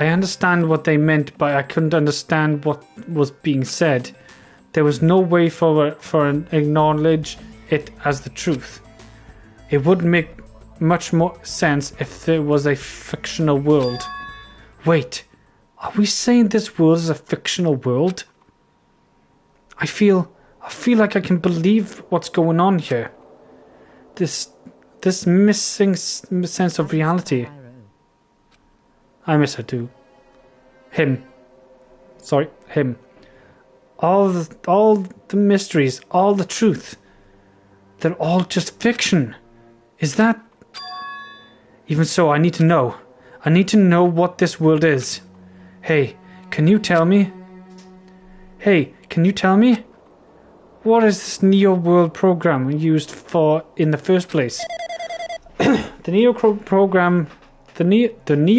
I understand what they meant, but I couldn't understand what was being said. There was no way for acknowledge it as the truth. It would make much more sense if there was a fictional world. Wait, are we saying this world is a fictional world? I feel like I can believe what's going on here. This missing sense of reality. I miss her too. Him. All the mysteries, all the truth. They're all just fiction. Is that... Even so, I need to know. I need to know what this world is. Hey, can you tell me? What is this Neo World program used for in the first place? The Neo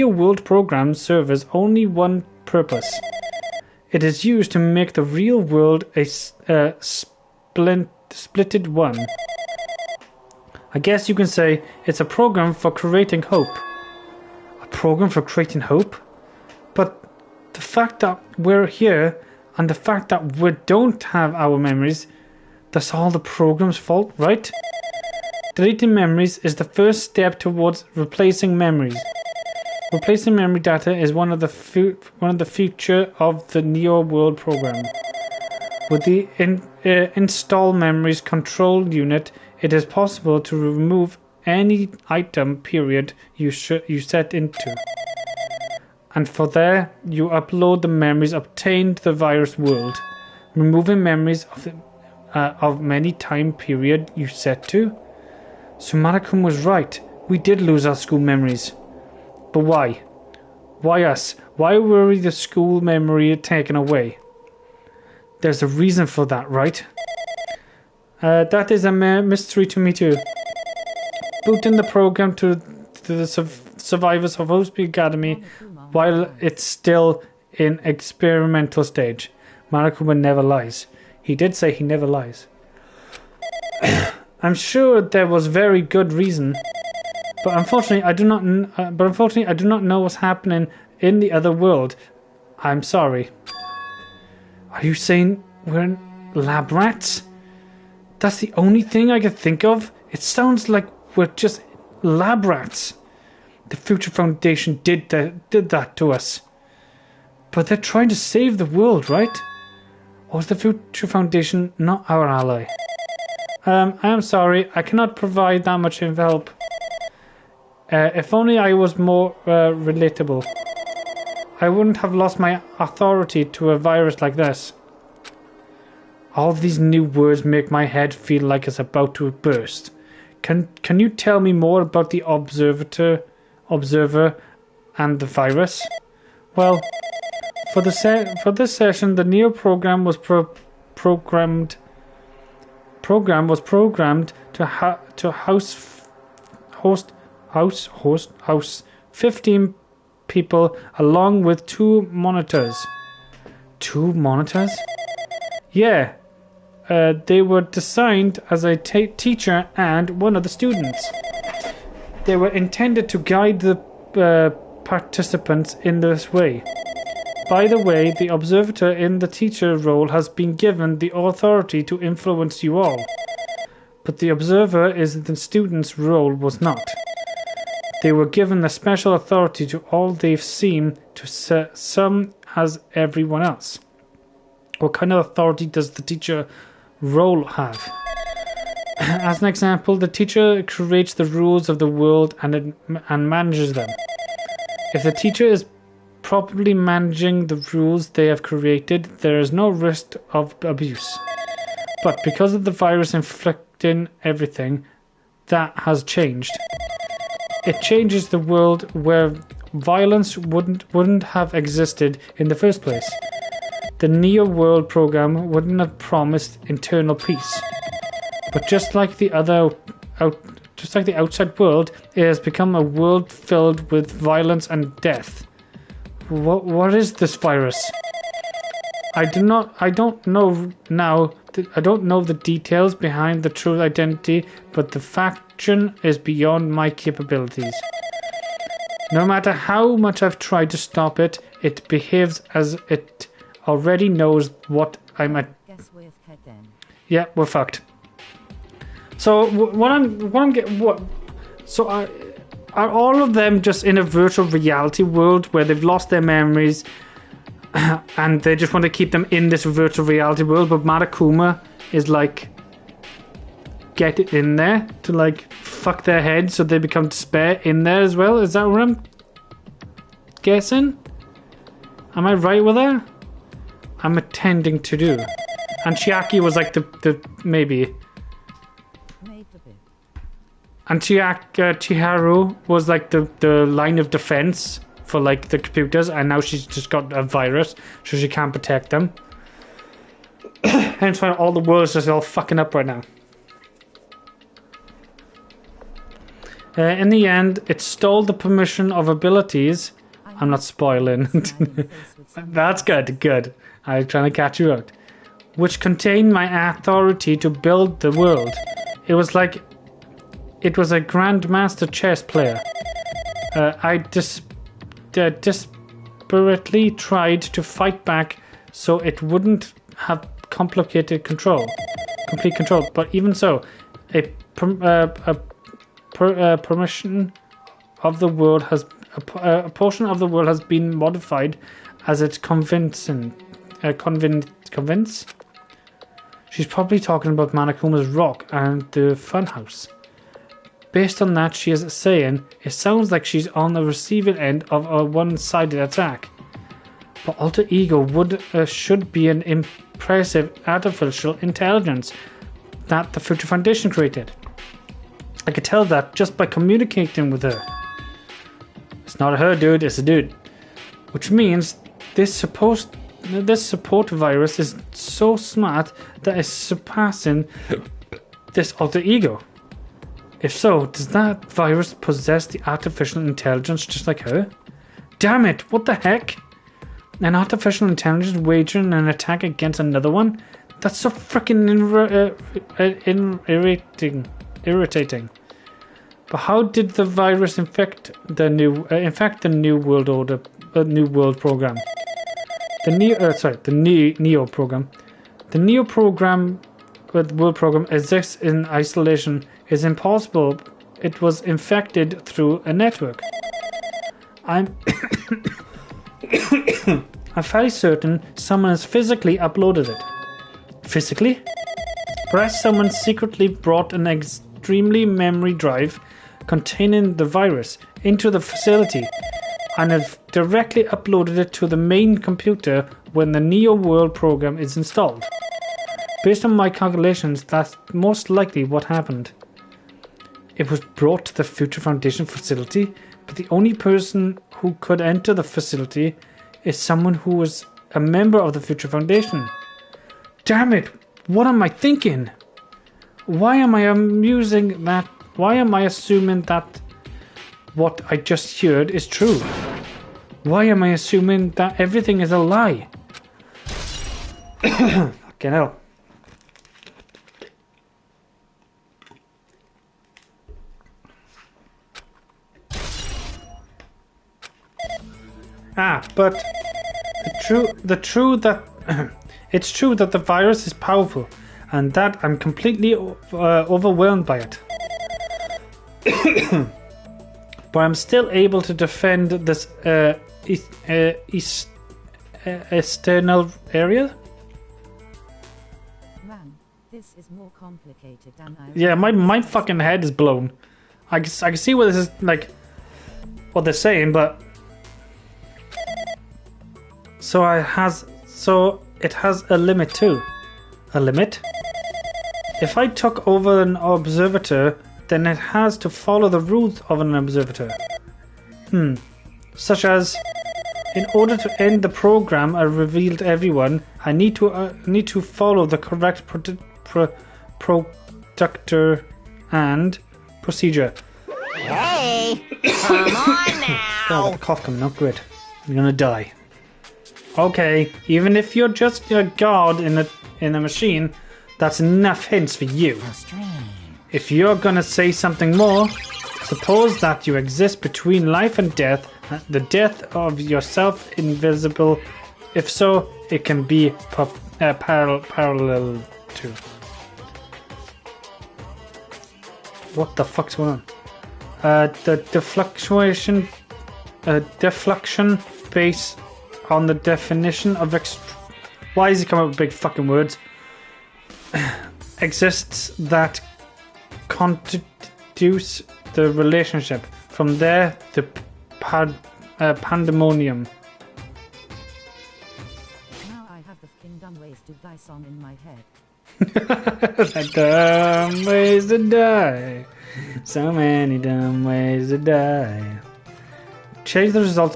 World program serves only one purpose. It is used to make the real world a splitted one. I guess you can say it's a program for creating hope. A program for creating hope? But the fact that we're here and the fact that we don't have our memories, that's all the program's fault, right? Deleting memories is the first step towards replacing memories. Replacing memory data is one of the feature of the Neo World program. With the install memories control unit, it is possible to remove any item period you set into. And for there, you upload the memories obtained the virus world, removing memories of many time period you set to. So Malcolm was right. We did lose our school memories. But why? Why us? Why were the school memory taken away? There's a reason for that, right? That is a mystery to me too. Booting the program to the survivors of Hospi Academy while it's still in experimental stage. Malcolm never lies. He did say he never lies. I'm sure there was very good reason, but unfortunately I do not know what's happening in the other world. I'm sorry. Are you saying we're lab rats? That's the only thing I could think of. It sounds like we're just lab rats. The Future Foundation did that to us. But they're trying to save the world, right? Or is the Future Foundation not our ally? I am sorry, I cannot provide that much help. If only I was more relatable. I wouldn't have lost my authority to a virus like this. All of these new words make my head feel like it's about to burst. Can you tell me more about the observer and the virus? Well, for this session, the Neo program was programmed to house 15 people along with 2 monitors. 2 monitors? Yeah. They were designed as a teacher and one of the students. They were intended to guide the participants in this way. By the way, the observer in the teacher role has been given the authority to influence you all. But the observer in the student's role was not. They were given the special authority to all they've seen to some has everyone else? What kind of authority does the teacher role have? As an example, the teacher creates the rules of the world and manages them. If the teacher is properly managing the rules they have created, there is no risk of abuse. But because of the virus inflicting everything, that has changed. It changes the world where violence wouldn't have existed in the first place. The Neo World program wouldn't have promised internal peace. But just like the outside world, it has become a world filled with violence and death. What is this virus? I don't know now. I don't know the details behind the true identity, but the faction is beyond my capabilities. No matter how much I've tried to stop it, it behaves as it already knows what I'm at. Guess we're head then. Yeah, we're fucked. So are all of them just in a virtual reality world where they've lost their memories and they just want to keep them in this virtual reality world, but Marakuma is like get it in there to like fuck their heads so they become despair in there as well? Is that what I'm guessing? Am I right with that? I'm attending to do. And Chiaki was like the maybe. And Chiharu was like the line of defense for like the computers, and now she's just got a virus, so she can't protect them. Hence why all the world is just all fucking up right now. In the end, it stole the permission of abilities. I'm not spoiling. That's good. I'm trying to catch you out. Which contained my authority to build the world. It was like it was a grandmaster chess player. I desperately tried to fight back so it wouldn't have complete control. But even so, a portion of the world has been modified as it's convince. She's probably talking about Manakuma's rock and the funhouse. Based on that, she is saying it sounds like she's on the receiving end of a one-sided attack. But Alter Ego should be an impressive artificial intelligence that the Future Foundation created. I could tell that just by communicating with her. It's not a her dude, it's a dude. Which means this support virus is so smart that it's surpassing this Alter Ego. If so, does that virus possess the artificial intelligence just like her? Damn it, what the heck? An artificial intelligence waging an attack against another one? That's so freaking irritating. But how did the virus infect the New World Order, New World program? The Neo program. The Neo program, World program exists in isolation. Is impossible. It was infected through a network. I'm fairly certain someone has physically uploaded it. Physically? Perhaps someone secretly brought an extremely memory drive containing the virus into the facility and have directly uploaded it to the main computer when the Neo World program is installed. Based on my calculations, that's most likely what happened. It was brought to the Future Foundation facility, but the only person who could enter the facility is someone who was a member of the Future Foundation. Damn it! What am I thinking? Why am I assuming that what I just heard is true? Why am I assuming that everything is a lie? Fucking hell. But it's true that the virus is powerful, and that I'm completely overwhelmed by it. But I'm still able to defend this external area? Man, this is more complicated than I. Yeah, my fucking head is blown. I can see what this is like, what they're saying, but so it has a limit too. A limit? If I took over an observer, then it has to follow the rules of an observer. Such as, in order to end the program I revealed to everyone, I need to follow the correct productor and procedure. Hey, come on now. Oh, the cough coming up. Great. You're gonna die. Okay, even if you're just a god in a machine, that's enough hints for you. If you're gonna say something more, suppose that you exist between life and death, the death of yourself invisible. If so, it can be parallel to. What the fuck's going on? The deflection based on the definition of why is he coming up with big fucking words? Exists that constitutes the relationship. From there, the pandemonium. Now I have the fucking dumb ways to die song in my head. Dumb ways to die. So many dumb ways to die. Change the results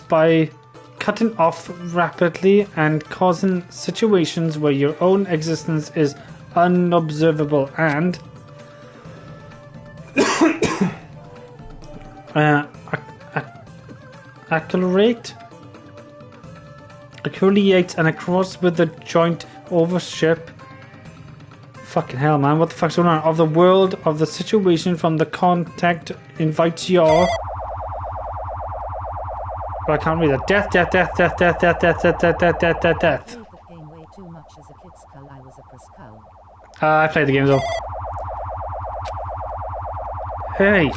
by cutting off rapidly and causing situations where your own existence is unobservable and acculate and across with the joint ownership. Fucking hell, man! What the fuck's going on? Of the world, of the situation, from the contact invites your. But I can't read that. Death. I played the game way too much as a kid. Skull, I was a skull. I played the game though. Hey.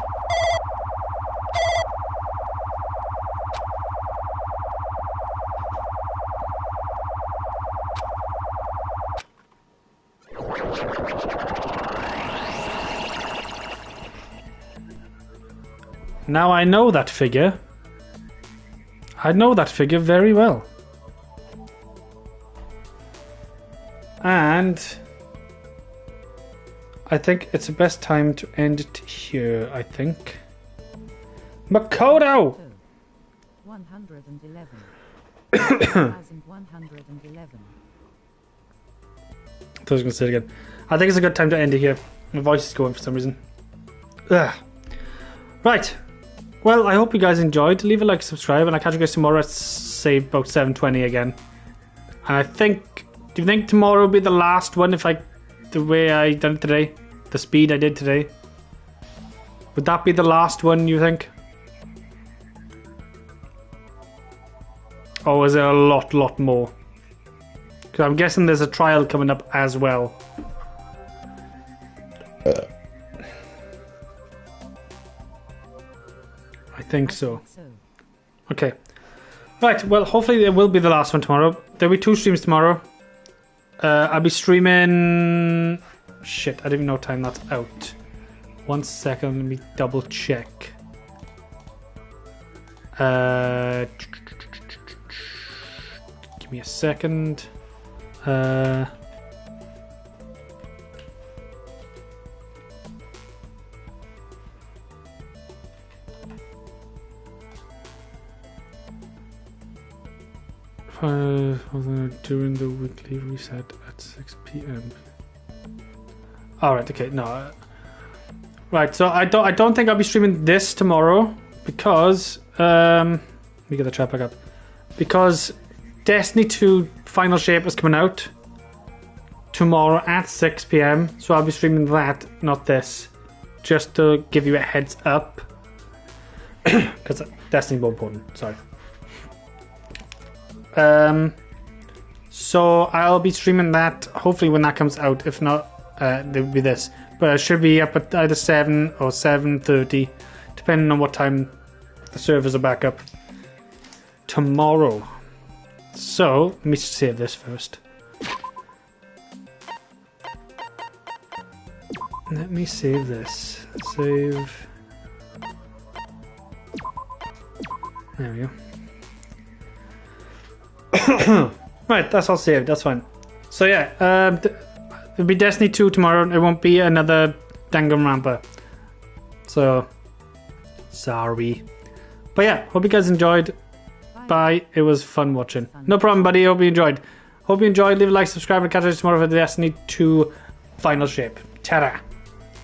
Now I know that figure. I know that figure very well. And I think it's the best time to end it here, I think. Makoto! 111. 1111. I was going to say it again. I think it's a good time to end it here. My voice is going for some reason. Ugh. Right. Well, I hope you guys enjoyed. Leave a like, subscribe, and I'll catch you guys tomorrow at say about 7:20 again. And I think, do you think tomorrow will be the last one if the way I done it today? The speed I did today? Would that be the last one, you think? Or is there a lot more? Because I'm guessing there's a trial coming up as well. I think so. Okay. Right, well, hopefully it will be the last one tomorrow. There'll be 2 streams tomorrow. I'll be streaming... Shit, I don't even know what time that's out. 1 second, let me double check. Give me a second. During the weekly reset at 6 p.m. Alright, okay, no. Right, so I don't think I'll be streaming this tomorrow because let me get the chat back up. Because Destiny 2 Final Shape is coming out tomorrow at 6 p.m. So I'll be streaming that, not this. Just to give you a heads up. Because Destiny's more important, sorry. So I'll be streaming that hopefully when that comes out. If not, there'll be this. But it should be up at either 7 or 7:30, depending on what time the servers are back up. tomorrow. So, let me save this first. Let me save this. Save. There we go. Right, that's all saved. That's fine. So yeah, it'll be Destiny 2 tomorrow. It won't be another Danganronpa. So, sorry. But yeah, hope you guys enjoyed. Bye. It was fun watching. No problem, buddy. Hope you enjoyed. Hope you enjoyed. Leave a like, subscribe, and catch us tomorrow for the Destiny 2 final shape. Ta-da.